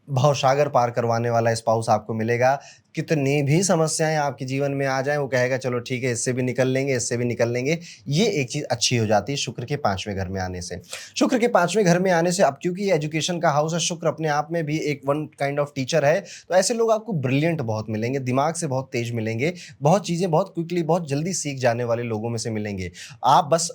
A: भवसागर पार करवाने वाला स्पाउस आपको मिलेगा। कितनी भी समस्याएं आपके जीवन में आ जाएं, वो कहेगा चलो ठीक है, इससे भी निकल लेंगे, इससे भी निकल लेंगे। ये एक चीज़ अच्छी हो जाती है शुक्र के 5वें घर में आने से। शुक्र के 5वें घर में आने से, अब क्योंकि एजुकेशन का हाउस है, शुक्र अपने आप में भी एक वन काइंड ऑफ टीचर है, तो ऐसे लोग आपको ब्रिलियंट बहुत मिलेंगे, दिमाग से बहुत तेज मिलेंगे, बहुत चीज़ें बहुत क्विकली, बहुत जल्दी सीख जाने वाले लोगों में से मिलेंगे। आप बस,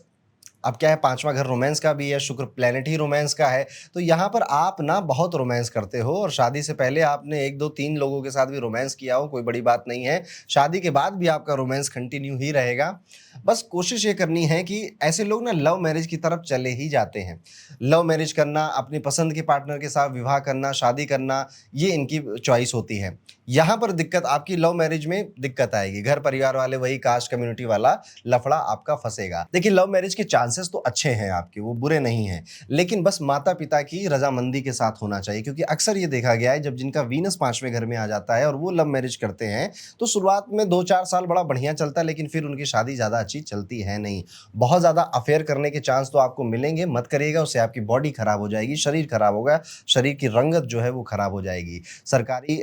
A: अब क्या है, 5वां घर रोमांस का भी है, शुक्र प्लेनेट ही रोमांस का है, तो यहाँ पर आप ना बहुत रोमांस करते हो और शादी से पहले आपने 1, 2, 3 लोगों के साथ भी रोमांस किया हो, कोई बड़ी बात नहीं है। शादी के बाद भी आपका रोमांस कंटिन्यू ही रहेगा। बस कोशिश ये करनी है कि ऐसे लोग ना लव मैरिज की तरफ चले ही जाते हैं। लव मैरिज करना, अपनी पसंद के पार्टनर के साथ विवाह करना, शादी करना, ये इनकी चॉइस होती है। यहाँ पर दिक्कत, आपकी लव मैरिज में दिक्कत आएगी, घर परिवार वाले वही कास्ट कम्युनिटी वाला लफड़ा आपका फंसेगा। देखिए लव मैरिज के चांसेस तो अच्छे हैं आपके, वो बुरे नहीं हैं, लेकिन बस माता पिता की रजामंदी के साथ होना चाहिए। क्योंकि अक्सर ये देखा गया है, जब जिनका वीनस 5वें घर में आ जाता है और वो लव मैरिज करते हैं, तो शुरुआत में 2-4 साल बड़ा बढ़िया चलता है, लेकिन फिर उनकी शादी ज़्यादा अच्छी चलती है नहीं। बहुत ज़्यादा अफेयर करने के चांस तो आपको मिलेंगे, मत करिएगा, उससे आपकी बॉडी खराब हो जाएगी, शरीर खराब होगा, शरीर की रंगत जो है वो खराब हो जाएगी। सरकारी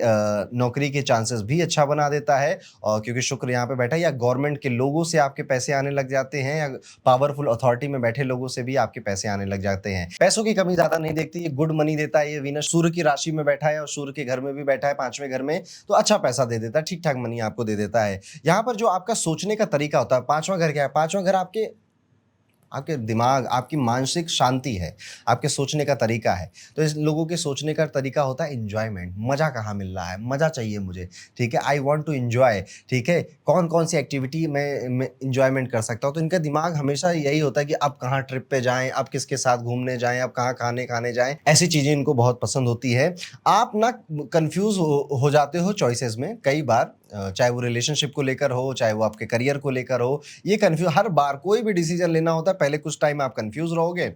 A: नौकरी के चांसेस भी अच्छा बना देता है, और क्योंकि शुक्र यहाँ पे बैठा है, या गवर्नमेंट के लोगों से आपके पैसे आने लग जाते हैं, या पावरफुल अथॉरिटी में बैठे लोगों से भी आपके पैसे आने लग जाते हैं। पैसों की कमी ज्यादा नहीं देखती, ये गुड मनी देता है। ये वीनस सूर्य की राशि में बैठा है और सूर्य के घर में भी बैठा है 5वें घर में, तो अच्छा पैसा दे देता है, ठीक ठाक मनी आपको दे देता है। यहाँ पर जो आपका सोचने का तरीका होता है, 5वां घर क्या है, 5वां घर आपके आपके दिमाग, आपकी मानसिक शांति है, आपके सोचने का तरीका है। तो इस लोगों के सोचने का तरीका होता है एन्जॉयमेंट, मज़ा कहाँ मिल रहा है, मज़ा चाहिए मुझे, ठीक है, आई वांट टू एन्जॉय, ठीक है, कौन कौन सी एक्टिविटी मैं एन्जॉयमेंट कर सकता हूँ। तो इनका दिमाग हमेशा यही होता है कि अब कहाँ ट्रिप पे जाएँ, अब किसके साथ घूमने जाएँ, अब कहाँ खाने खाने जाएँ, ऐसी चीज़ें इनको बहुत पसंद होती है। आप ना कन्फ्यूज़ हो जाते हो चॉइसेस में कई बार, चाहे वो रिलेशनशिप को लेकर हो, चाहे वो आपके करियर को लेकर हो। ये कन्फ्यूज, हर बार कोई भी डिसीजन लेना होता है, पहले कुछ टाइम आप कन्फ्यूज रहोगे,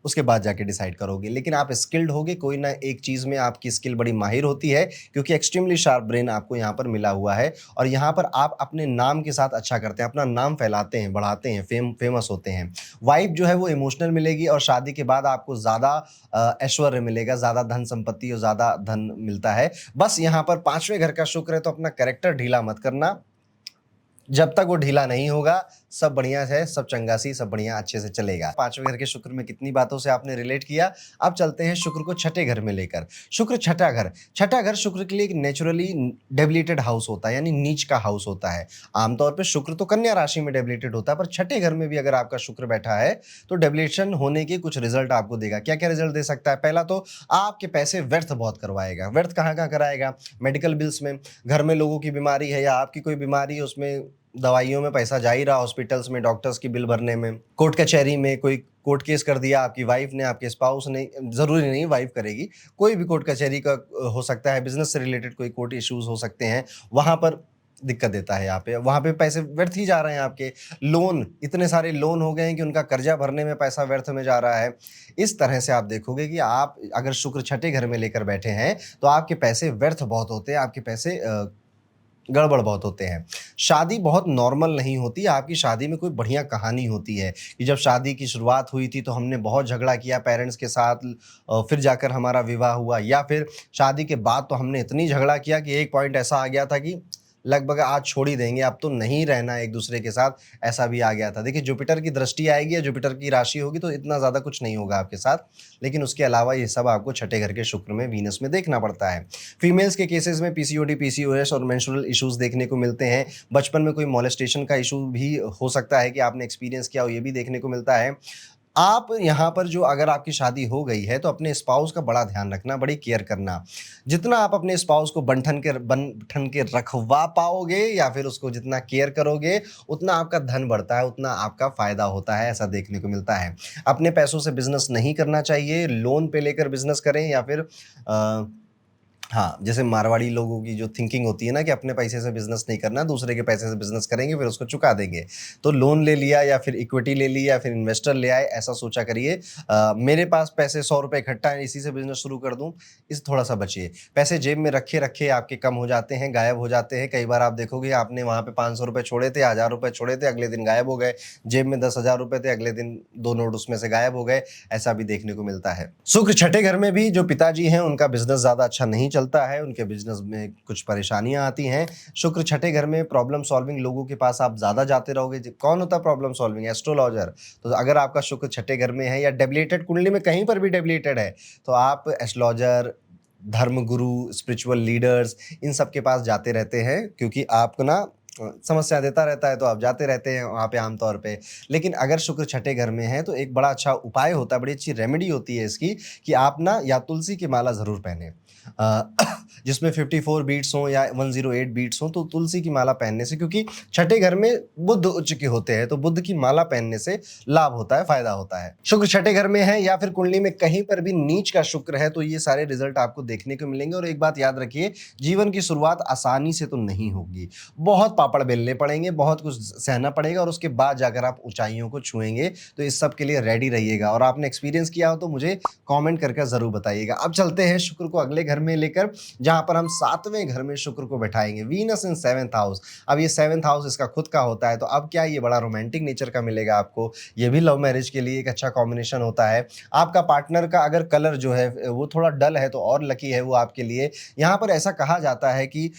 A: उसके बाद जाके डिसाइड करोगे, लेकिन आप स्किल्ड होगे, कोई ना एक चीज़ में आपकी स्किल बड़ी माहिर होती है, क्योंकि एक्सट्रीमली शार्प ब्रेन आपको यहाँ पर मिला हुआ है। और यहाँ पर आप अपने नाम के साथ अच्छा करते हैं, अपना नाम फैलाते हैं, बढ़ाते हैं, फेमस होते हैं। वाइफ जो है वो इमोशनल मिलेगी, और शादी के बाद आपको ज़्यादा ऐश्वर्य मिलेगा, ज़्यादा धन संपत्ति और ज़्यादा धन मिलता है। बस यहाँ पर 5वें घर का शुक्र है, तो अपना कैरेक्टर ढीला मत करना। जब तक वो ढीला नहीं होगा, सब बढ़िया है, सब चंगासी, सब बढ़िया अच्छे से चलेगा। 5वें घर के शुक्र में कितनी बातों से आपने रिलेट किया। अब चलते हैं शुक्र को छठे घर में लेकर। शुक्र छठा घर, छठा घर शुक्र के लिए एक नेचुरली डेबिलिटेड हाउस होता है, यानी नीच का हाउस होता है। आमतौर पर शुक्र तो कन्या राशि में डेबिलिटेड होता है, पर छठे घर में भी अगर आपका शुक्र बैठा है तो डेबिलिटेशन होने के कुछ रिजल्ट आपको देगा। क्या क्या रिजल्ट दे सकता है? पहला तो आपके पैसे व्यर्थ बहुत करवाएगा। व्यर्थ कहाँ कहाँ कराएगा? मेडिकल बिल्स में, घर में लोगों की बीमारी है या आपकी कोई बीमारी है, उसमें दवाइयों में पैसा जा ही रहा, हॉस्पिटल्स में डॉक्टर्स की बिल भरने में, कोर्ट कचहरी में कोई कोर्ट केस कर दिया आपकी वाइफ ने, आपके स्पाउस ने, ज़रूरी नहीं वाइफ करेगी, कोई भी कोर्ट कचहरी का हो सकता है, बिजनेस से रिलेटेड कोई कोर्ट इश्यूज हो सकते हैं, वहाँ पर दिक्कत देता है यहाँ पे। वहाँ पे पैसे व्यर्थ ही जा रहे हैं आपके। लोन, इतने सारे लोन हो गए हैं कि उनका कर्जा भरने में पैसा व्यर्थ में जा रहा है। इस तरह से आप देखोगे कि आप अगर शुक्र छठे घर में लेकर बैठे हैं तो आपके पैसे व्यर्थ बहुत होते हैं, आपके पैसे गड़बड़ बहुत होते हैं। शादी बहुत नॉर्मल नहीं होती, आपकी शादी में कोई बढ़िया कहानी होती है कि जब शादी की शुरुआत हुई थी तो हमने बहुत झगड़ा किया पेरेंट्स के साथ, फिर जाकर हमारा विवाह हुआ, या फिर शादी के बाद तो हमने इतनी झगड़ा किया कि एक पॉइंट ऐसा आ गया था कि लगभग आज छोड़ ही देंगे, अब तो नहीं रहना एक दूसरे के साथ, ऐसा भी आ गया था। देखिए जुपिटर की दृष्टि आएगी या जुपिटर की राशि होगी तो इतना ज़्यादा कुछ नहीं होगा आपके साथ, लेकिन उसके अलावा ये सब आपको छठे घर के शुक्र में, वीनस में देखना पड़ता है। फीमेल्स के केसेस में पीसीओडी, पीसीओएस और मेंस्ट्रुअल इश्यूज देखने को मिलते हैं। बचपन में कोई मोलेस्टेशन का इशू भी हो सकता है कि आपने एक्सपीरियंस किया हो, ये भी देखने को मिलता है। आप यहाँ पर जो, अगर आपकी शादी हो गई है तो अपने स्पाउस का बड़ा ध्यान रखना, बड़ी केयर करना। जितना आप अपने स्पाउस को बन ठन के रखवा पाओगे या फिर उसको जितना केयर करोगे, उतना आपका धन बढ़ता है, उतना आपका फायदा होता है, ऐसा देखने को मिलता है। अपने पैसों से बिजनेस नहीं करना चाहिए, लोन पे लेकर बिजनेस करें या फिर हाँ, जैसे मारवाड़ी लोगों की जो थिंकिंग होती है ना कि अपने पैसे से बिज़नेस नहीं करना, दूसरे के पैसे से बिज़नेस करेंगे फिर उसको चुका देंगे। तो लोन ले लिया या फिर इक्विटी ले ली या फिर इन्वेस्टर ले आए, ऐसा सोचा करिए। मेरे पास पैसे 100 रुपये इकट्ठा है, इसी से बिज़नेस शुरू कर दूँ, इससे थोड़ा-सा बचिए। पैसे जेब में रखे-रखे आपके कम हो जाते हैं, गायब हो जाते हैं। कई बार आप देखोगे आपने वहाँ पे 500 रुपये छोड़े थे, 1000 रुपये छोड़े थे, अगले दिन गायब हो गए। जेब में 10,000 रुपये थे, अगले दिन 2 नोट उसमें से गायब हो गए, ऐसा भी देखने को मिलता है। शुक्र छठे घर में भी जो पिताजी हैं उनका बिज़नेस ज़्यादा अच्छा नहीं चलता है, उनके बिजनेस में कुछ परेशानियां आती हैं। शुक्र छठे घर में प्रॉब्लम सॉल्विंग लोगों के पास आप ज्यादा जाते रहोगे। कौन होता है प्रॉब्लम सॉल्विंग? एस्ट्रोलॉजर। तो अगर आपका शुक्र छठे घर में है या डेबिलेटेड कुंडली में कहीं पर भी डेबिलेटेड है तो आप एस्ट्रोलॉजर, धर्मगुरु, स्पिरिचुअल लीडर्स, इन सब के पास जाते रहते हैं क्योंकि आपको ना समस्या देता रहता है तो आप जाते रहते हैं वहाँ पे आमतौर पे। लेकिन अगर शुक्र छठे घर में है तो एक बड़ा अच्छा उपाय होता है, बड़ी अच्छी रेमेडी होती है इसकी कि आप ना या तुलसी की माला ज़रूर पहने, जिसमें 54 बीट्स हों या 108 बीट्स हों, तो तुलसी की माला पहनने से, क्योंकि छठे घर में बुध उच्च के होते हैं तो बुध की माला पहनने से लाभ होता है, फायदा होता है। शुक्र छठे घर में है या फिर कुंडली में कहीं पर भी नीच का शुक्र है तो ये सारे रिजल्ट आपको देखने को मिलेंगे। और एक बात याद रखिए, जीवन की शुरुआत आसानी से तो नहीं होगी, बहुत पापड़ बेलने पड़ेंगे, बहुत कुछ सहना पड़ेगा और उसके बाद जाकर आप ऊंचाइयों को छुएंगे। तो इस सब के लिए रेडी रहिएगा और आपने एक्सपीरियंस किया हो तो मुझे कमेंट करके जरूर बताइएगा। अब चलते हैं शुक्र को अगले घर में लेकर, जहां पर हम 7वें घर में शुक्र को बैठाएंगे, वीनस इन 7th हाउस। अब ये 7th हाउस इसका खुद का होता है तो अब क्या ये बड़ा रोमांटिक नेचर का मिलेगा आपको। ये भी लव मैरिज के लिए एक अच्छा कॉम्बिनेशन होता है। आपका पार्टनर का अगर कलर जो है वो थोड़ा डल है तो और लकी है वो आपके लिए। यहाँ पर ऐसा कहा जाता है कि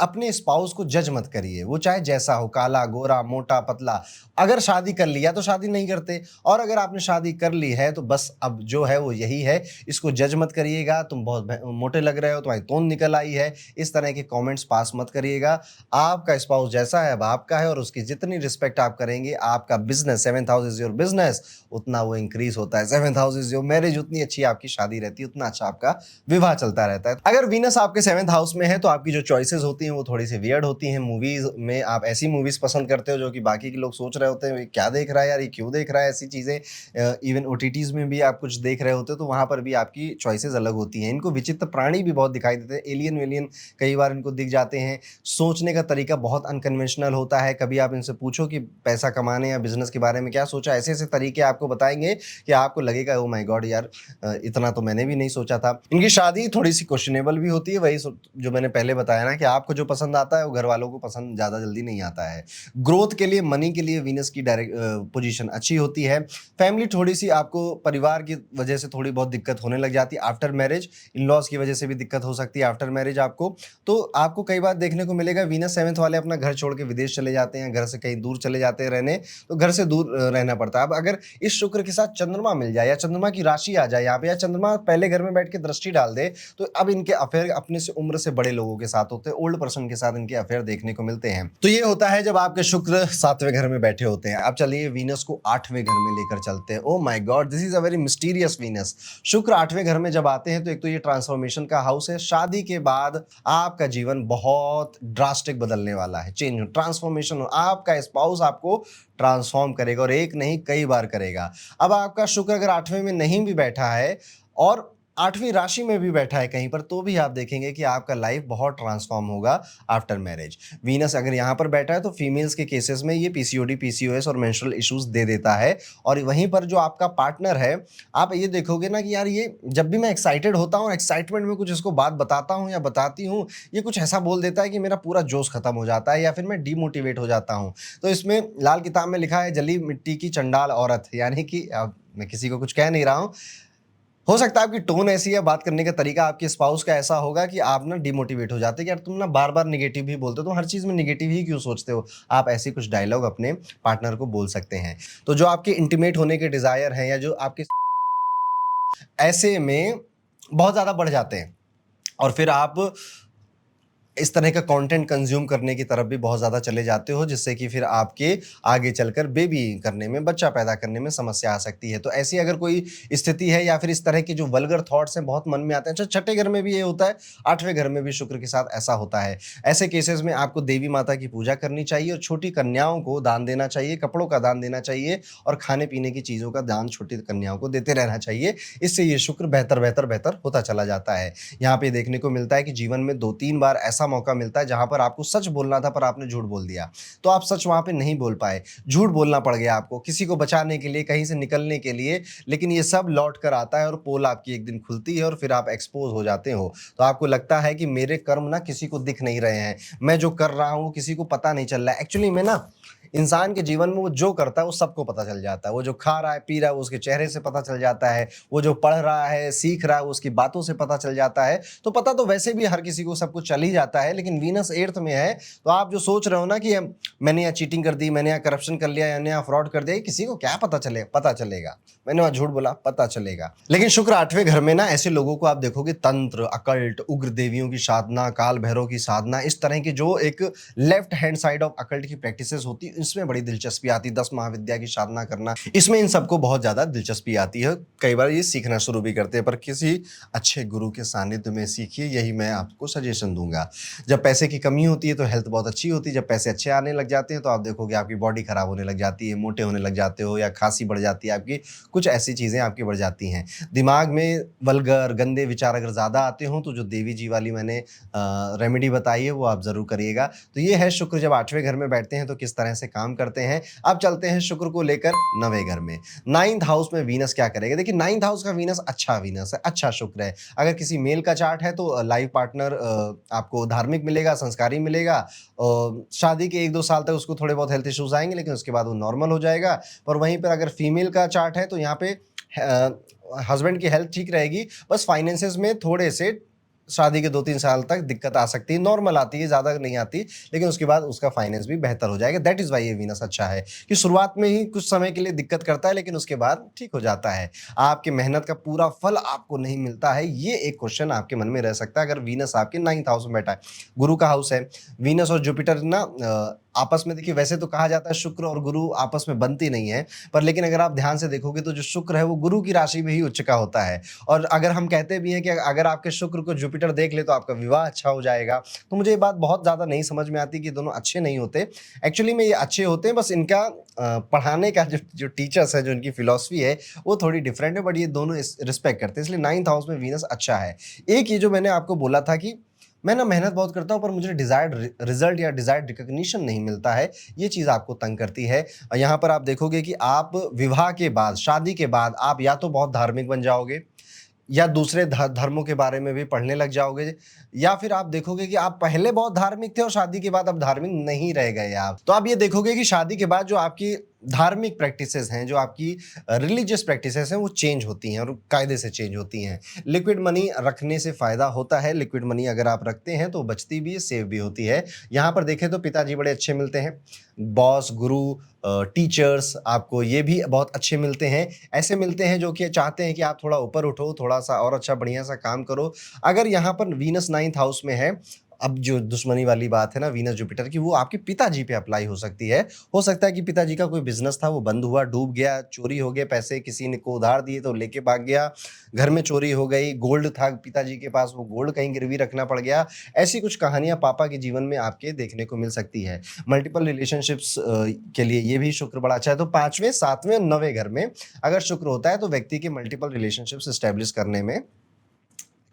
A: अपने स्पाउस को जज मत करिए, वो चाहे जैसा हो, काला, गोरा, मोटा, पतला। अगर शादी कर लिया तो शादी नहीं करते, और अगर आपने शादी कर ली है तो बस अब जो है वो यही है, इसको जज मत करिएगा। तुम बहुत मोटे लग रहे हो, तुम्हारी तोंद निकल आई है, इस तरह के कमेंट्स पास मत करिएगा। आपका स्पाउस जैसा है अब आपका है और उसकी जितनी रिस्पेक्ट आप करेंगे, आपका business, 7th house is your business, उतना वो इंक्रीज होता है। 7th house is your marriage, उतनी अच्छी आपकी शादी रहती है, उतना अच्छा आपका विवाह चलता रहता है। अगर वीनस आपके 7th हाउस में है तो आपकी जो चॉइसेस होती हैं वो थोड़ी सी वियर्ड होती हैं। मूवीज में आप ऐसी मूवीज पसंद करते हो जो कि बाकी के लोग सोच रहे होते हैं ये क्या देख रहा है यार, ये क्यों देख रहा है, ऐसी चीजें। इवन ओटीटीज में भी आप कुछ देख रहे होते हो तो वहां पर भी आपकी चॉइसेस अलग होती हैं। इनको विचित्र प्राणी भी बहुत दिखाई देते हैं, एलियन वेलियन कई बार इनको दिख जाते हैं। सोचने का तरीका बहुत अनकन्वेंशनल होता है। कभी आप इनसे पूछो कि पैसा कमाने या बिजनेस के बारे में क्या सोचा, ऐसे ऐसे तरीके आपको बताएंगे कि आपको लगेगा ओ माय गॉड यार, इतना तो मैंने भी नहीं सोचा था। इनकी शादी थोड़ी सी क्वेश्चनेबल भी होती है, वही जो मैंने पहले बताया ना कि आपको जो पसंद आता है वो घर वालों को पसंद ज्यादा जल्दी नहीं आता है। ग्रोथ के लिए, मनी के लिए वीनस की डायरेक्ट पोजीशन अच्छी होती है। फैमिली थोड़ी सी आपको परिवार की वजह से थोड़ी बहुत दिक्कत होने लग जाती है आफ्टर मैरिज, इन लॉज की वजह से भी दिक्कत हो सकती है आफ्टर मैरिज आपको। तो आपको कई बार देखने को मिलेगा वीनस 7th वाले अपना घर छोड़ के विदेश चले जाते हैं, घर से कहीं दूर चले जाते हैं रहने, तो घर से दूर रहना पड़ता है। अब अगर इस शुक्र के साथ चंद्रमा मिल जाए या चंद्रमा की राशि आ जाए यहाँ पे, या चंद्रमा पहले घर में बैठ के दृष्टि डाल दे, तो अब इनके अफेयर अपने से उम्र से बड़े लोगों के साथ होते हैं, ओल्ड पर्सन के साथ इनके अफेयर देखने को मिलते हैं। तो ये होता है जब आपके शुक्र 7वें घर में बैठे होते हैं। अब चलिए वीनस को 8वें घर में लेकर चलते हैं। Oh my God, this is a very mysterious Venus. शुक्र 8वें घर में जब आते हैं तो एक तो ये ट्रांसफॉर्मेशन का हाउस है। शादी के बाद आपका जीवन बहुत ड्रास्टिक बदलने वाला है, चेंज हो, ट्रांसफॉर्मेशन हो। आपका स्पाउस आपको ट्रांसफॉर्म करेगा और एक नहीं कई बार करेगा। अब आपका शुक्र अगर 8वें में नहीं भी बैठा है और 8वीं राशि में भी बैठा है कहीं पर, तो भी आप देखेंगे कि आपका लाइफ बहुत ट्रांसफॉर्म होगा आफ्टर मैरिज। वीनस अगर यहाँ पर बैठा है तो फीमेल्स के केसेस में ये पीसीओडी, पीसीओएस और मेंस्ट्रुअल इश्यूज दे देता है। और वहीं पर जो आपका पार्टनर है, आप ये देखोगे ना कि यार ये जब भी मैं एक्साइटेड होता हूँ, एक्साइटमेंट में कुछ इसको बात बताता हूँ या बताती हूँ, ये कुछ ऐसा बोल देता है कि मेरा पूरा जोश खत्म हो जाता है या फिर मैं डीमोटिवेट हो जाता हूँ। तो इसमें लाल किताब में लिखा है जली मिट्टी की चंडाल औरत, यानी कि अब मैं किसी को कुछ कह नहीं रहा हूँ, हो सकता है आपकी टोन ऐसी है, बात करने का तरीका आपके स्पाउस का ऐसा होगा कि आप ना डिमोटिवेट हो जाते हैं कि यार तुम ना बार बार निगेटिव ही बोलते हो, तुम हर चीज़ में निगेटिव ही क्यों सोचते हो। आप ऐसे कुछ डायलॉग अपने पार्टनर को बोल सकते हैं। तो जो आपके इंटीमेट होने के डिज़ायर हैं या जो आपके ऐसे में बहुत ज़्यादा बढ़ जाते हैं और फिर आप इस तरह का कंटेंट कंज्यूम करने की तरफ भी बहुत ज़्यादा चले जाते हो, जिससे कि फिर आपके आगे चलकर बेबी करने में, बच्चा पैदा करने में समस्या आ सकती है। तो ऐसी अगर कोई स्थिति है या फिर इस तरह के जो वल्गर थॉट्स हैं बहुत मन में आते हैं, अच्छा छठे घर में भी ये होता है, 8वें घर में भी शुक्र के साथ ऐसा होता है। ऐसे केसेस में आपको देवी माता की पूजा करनी चाहिए और छोटी कन्याओं को दान देना चाहिए, कपड़ों का दान देना चाहिए और खाने पीने की चीज़ों का दान छोटी कन्याओं को देते रहना चाहिए। इससे ये शुक्र बेहतर बेहतर बेहतर होता चला जाता है। यहाँ पे देखने को मिलता है कि जीवन में 2-3 बार ऐसा मौका मिलता है जहां पर आपको सच बोलना था पर आपने झूठ बोल दिया, तो आप सच वहां पे नहीं बोल पाए, झूठ बोलना पड़ गया आपको किसी को बचाने के लिए, कहीं से निकलने के लिए, लेकिन ये सब लौट कर आता है और पोल आपकी एक दिन खुलती है और फिर आप एक्सपोज हो जाते हो। तो आपको लगता है कि मेरे कर्म ना किसी को दिख नहीं रहे हैं, मैं जो कर रहा हूँ किसी को पता नहीं चल रहा है। एक्चुअली में ना इंसान के जीवन में वो जो करता है वो सबको पता चल जाता है, वो जो खा रहा है पी रहा है वो उसके चेहरे से पता चल जाता है, वो जो पढ़ रहा है सीख रहा है वो उसकी बातों से पता चल जाता है। तो पता तो वैसे भी हर किसी को सब कुछ चल ही जाता है, लेकिन वीनस 8th में है तो आप जो सोच रहे हो ना कि मैंने यहाँ चीटिंग कर दी, मैंने यहाँ करप्शन कर लिया, मैंने यहाँ फ्रॉड कर दिया, किसी को क्या पता चलेगा, पता चलेगा, मैंने वहाँ झूठ बोला पता चलेगा। लेकिन शुक्र 8वें घर में ना ऐसे लोगों को आप देखोगे तंत्र, अकल्ट, उग्र देवियों की साधना, काल भैरव की साधना, इस तरह की जो एक left hand side of occult की प्रैक्टिसेस होती है, इसमें बड़ी दिलचस्पी आती है। 10 महाविद्या की साधना करना, इसमें इन सबको बहुत ज्यादा दिलचस्पी आती है। कई बार ये सीखना शुरू भी करते हैं, पर किसी अच्छे गुरु के सानिध्य में सीखिए, यही मैं आपको सजेशन दूंगा। जब पैसे की कमी होती है तो हेल्थ बहुत अच्छी होती है, जब पैसे अच्छे आने लग जाते हैं तो आप देखोगे आपकी बॉडी खराब होने लग जाती है, मोटे होने लग जाते हो या खांसी बढ़ जाती है आपकी, कुछ ऐसी चीज़ें आपकी बढ़ जाती हैं। दिमाग में वल्गर गंदे विचार अगर ज़्यादा आते हों तो जो देवी जी वाली मैंने रेमेडी बताई है वो आप ज़रूर करिएगा। तो ये है शुक्र जब 8वें घर में बैठते हैं तो किस तरह से काम करते हैं। अब चलते हैं शुक्र को लेकर 9वें घर में। 9th हाउस में वीनस क्या करेगा। देखिए 9th हाउस का वीनस है, अच्छा शुक्र है। अगर किसी मेल का चार्ट है तो लाइफ पार्टनर आपको धार्मिक मिलेगा, संस्कारी मिलेगा। शादी के 1-2 साल तक उसको थोड़े बहुत हेल्थ इश्यूज आएंगे, लेकिन उसके बाद वो नॉर्मल हो जाएगा। पर वहीं पर अगर फीमेल का चार्ट है तो यहाँ पे हस्बैंड की हेल्थ ठीक रहेगी, बस फाइनेंसेस में थोड़े से शादी के 2-3 साल तक दिक्कत आ सकती है, नॉर्मल आती है, ज़्यादा नहीं आती, लेकिन उसके बाद उसका फाइनेंस भी बेहतर हो जाएगा। दैट इज़ वाई ये वीनस अच्छा है कि शुरुआत में ही कुछ समय के लिए दिक्कत करता है, लेकिन उसके बाद ठीक हो जाता है। आपकी मेहनत का पूरा फल आपको नहीं मिलता है, ये एक क्वेश्चन आपके मन में रह सकता है अगर वीनस आपके 9th हाउस में बैठा है। गुरु का हाउस है, वीनस और जुपिटर ना आपस में, देखिए वैसे तो कहा जाता है शुक्र और गुरु आपस में बनती नहीं है, पर लेकिन अगर आप ध्यान से देखोगे तो जो शुक्र है वो गुरु की राशि में ही उच्च का होता है। और अगर हम कहते भी हैं कि अगर आपके शुक्र को जुपिटर देख ले तो आपका विवाह अच्छा हो जाएगा, तो मुझे ये बात बहुत ज़्यादा नहीं समझ में आती कि दोनों अच्छे नहीं होते। एक्चुअली में ये अच्छे होते हैं, बस इनका पढ़ाने का जो टीचर्स है, जो इनकी फिलॉसफी है वो थोड़ी डिफरेंट है, बट ये दोनों रिस्पेक्ट करते हैं, इसलिए 9th हाउस में वीनस अच्छा है। एक ये जो मैंने आपको बोला था कि मैं ना मेहनत बहुत करता हूँ पर मुझे डिजायर्ड रिजल्ट या डिजायर्ड रिकॉग्निशन नहीं मिलता है, ये चीज़ आपको तंग करती है। यहाँ पर आप देखोगे कि आप विवाह के बाद, शादी के बाद आप या तो बहुत धार्मिक बन जाओगे या दूसरे धर्मों के बारे में भी पढ़ने लग जाओगे, या फिर आप देखोगे कि आप पहले बहुत धार्मिक थे और शादी के बाद अब धार्मिक नहीं रह गए आप। तो आप ये देखोगे कि शादी के बाद जो आपकी धार्मिक प्रैक्टिसेस हैं, जो आपकी रिलीजियस प्रैक्टिसेस हैं, वो चेंज होती हैं और कायदे से चेंज होती हैं। लिक्विड मनी रखने से फ़ायदा होता है, लिक्विड मनी अगर आप रखते हैं तो बचती भी है, सेव भी होती है। यहाँ पर देखें तो पिताजी बड़े अच्छे मिलते हैं, बॉस, गुरु, टीचर्स आपको ये भी बहुत अच्छे मिलते हैं। ऐसे मिलते हैं जो कि चाहते हैं कि आप थोड़ा ऊपर उठो, थोड़ा सा और अच्छा बढ़िया सा काम करो। अगर यहाँ पर वीनस 9th हाउस में है, अब जो दुश्मनी वाली बात है ना वीनस जुपिटर की, वो आपके पिताजी पे अप्लाई हो सकती है। हो सकता है कि पिताजी का कोई बिजनेस था वो बंद हुआ, डूब गया, चोरी हो गए पैसे, किसी ने को उधार दिए तो लेके भाग गया, घर में चोरी हो गई, गोल्ड था पिताजी के पास वो गोल्ड कहीं गिरवी रखना पड़ गया। ऐसी कुछ कहानियां पापा के जीवन में आपके देखने को मिल सकती है। मल्टीपल रिलेशनशिप्स के लिए ये भी शुक्र बड़ा अच्छा है। तो 5वें, 7वें और 9वें घर में अगर शुक्र होता है तो व्यक्ति के मल्टीपल रिलेशनशिप्स स्टैब्लिश करने में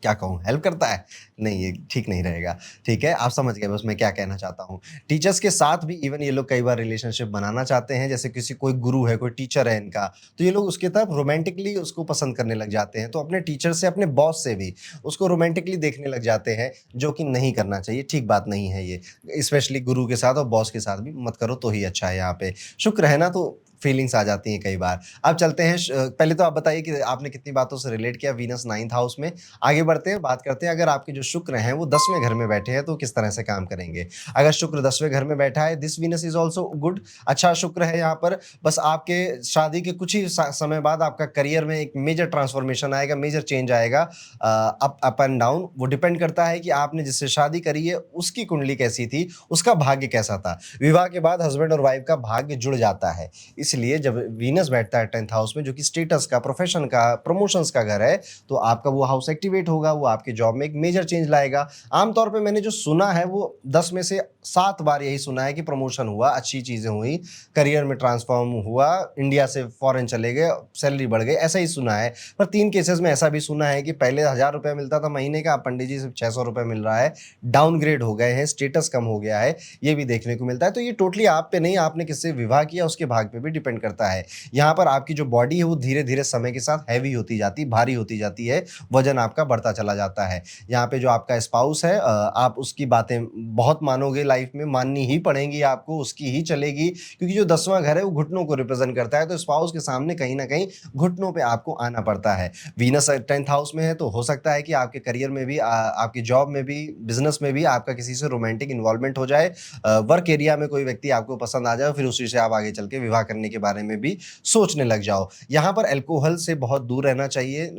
A: क्या कहूँ, हेल्प करता है? नहीं, ये ठीक नहीं रहेगा। ठीक है, आप समझ गए बस मैं क्या कहना चाहता हूँ। टीचर्स के साथ भी इवन ये लोग कई बार रिलेशनशिप बनाना चाहते हैं, जैसे किसी कोई गुरु है, कोई टीचर है इनका, तो ये लोग उसकी तरफ रोमांटिकली उसको पसंद करने लग जाते हैं। तो अपने टीचर से, अपने बॉस से भी उसको रोमांटिकली देखने लग जाते हैं, जो कि नहीं करना चाहिए, ठीक बात नहीं है ये। स्पेशली गुरु के साथ और बॉस के साथ भी मत करो तो ही अच्छा है यहाँ पे। शुक्र है ना, तो फीलिंग्स आ जाती हैं कई बार। अब चलते हैं पहले तो आप बताइए कि आपने कितनी बातों से रिलेट किया वीनस 9th हाउस में। आगे बढ़ते हैं, बात करते हैं अगर आपके जो शुक्र हैं वो 10वें घर में बैठे हैं तो किस तरह से काम करेंगे। अगर शुक्र 10वें घर में बैठा है, this Venus is also good, अच्छा शुक्र है यहाँ पर। बस आपके शादी के कुछ ही समय बाद आपका करियर में एक मेजर ट्रांसफॉर्मेशन आएगा, मेजर चेंज आएगा। अप एंड डाउन वो डिपेंड करता है कि आपने जिससे शादी करी है उसकी कुंडली कैसी थी, उसका भाग्य कैसा था। विवाह के बाद हस्बैंड और वाइफ का भाग्य जुड़ जाता है। इसलिए जब वीनस बैठता है 10th हाउस में, जो कि स्टेटस का, प्रोफेशन का, प्रमोशंस का घर है, तो आपका वो हाउस एक्टिवेट होगा, वो आपके जॉब में एक मेजर चेंज लाएगा। आमतौर पे मैंने जो सुना है वो 10 में से 7 बार यही सुना है कि प्रमोशन हुआ, अच्छी चीज़ें हुई, करियर में ट्रांसफॉर्म हुआ, इंडिया से फॉरेन चले गए, सैलरी बढ़ गई, ऐसा ही सुना है। पर 3 केसेस में ऐसा भी सुना है कि पहले 1000 रुपये मिलता था महीने का, अब पंडित जी सिर्फ 600 रुपये मिल रहा है, डाउनग्रेड हो गए हैं, स्टेटस कम हो गया है, ये भी देखने को मिलता है। तो ये टोटली आप पे नहीं, आपने किससे विवाह किया उसके भाग पे भी डिपेंड करता है। यहाँ पर आपकी जो बॉडी है वो धीरे धीरे समय के साथ हैवी होती जाती, भारी होती जाती है, वजन आपका बढ़ता चला जाता है। यहाँ पे जो आपका स्पाउस है, आप उसकी बातें बहुत मानोगे, लाइफ में माननी ही पड़ेंगी आपको, उसकी ही चलेगी, क्योंकि जो 10वां घर है वो घुटनों को रिप्रेजेंट करता है। तो स्पाउस के सामने कहीं ना कहीं घुटनों पे आपको आना पड़ता है। वीनस 10th हाउस में है तो हो सकता है कि आपके करियर में भी, आपकी जॉब में भी, बिजनेस में भी आपका किसी से रोमांटिक इन्वॉल्वमेंट हो जाए, वर्क एरिया में कोई व्यक्ति आपको पसंद आ जाए, फिर उसी से आप आगे चल के विवाह करने के बारे में भी सोचने लग जाओ। यहाँ पर अल्कोहल से बहुत दूर रहना चाहिए।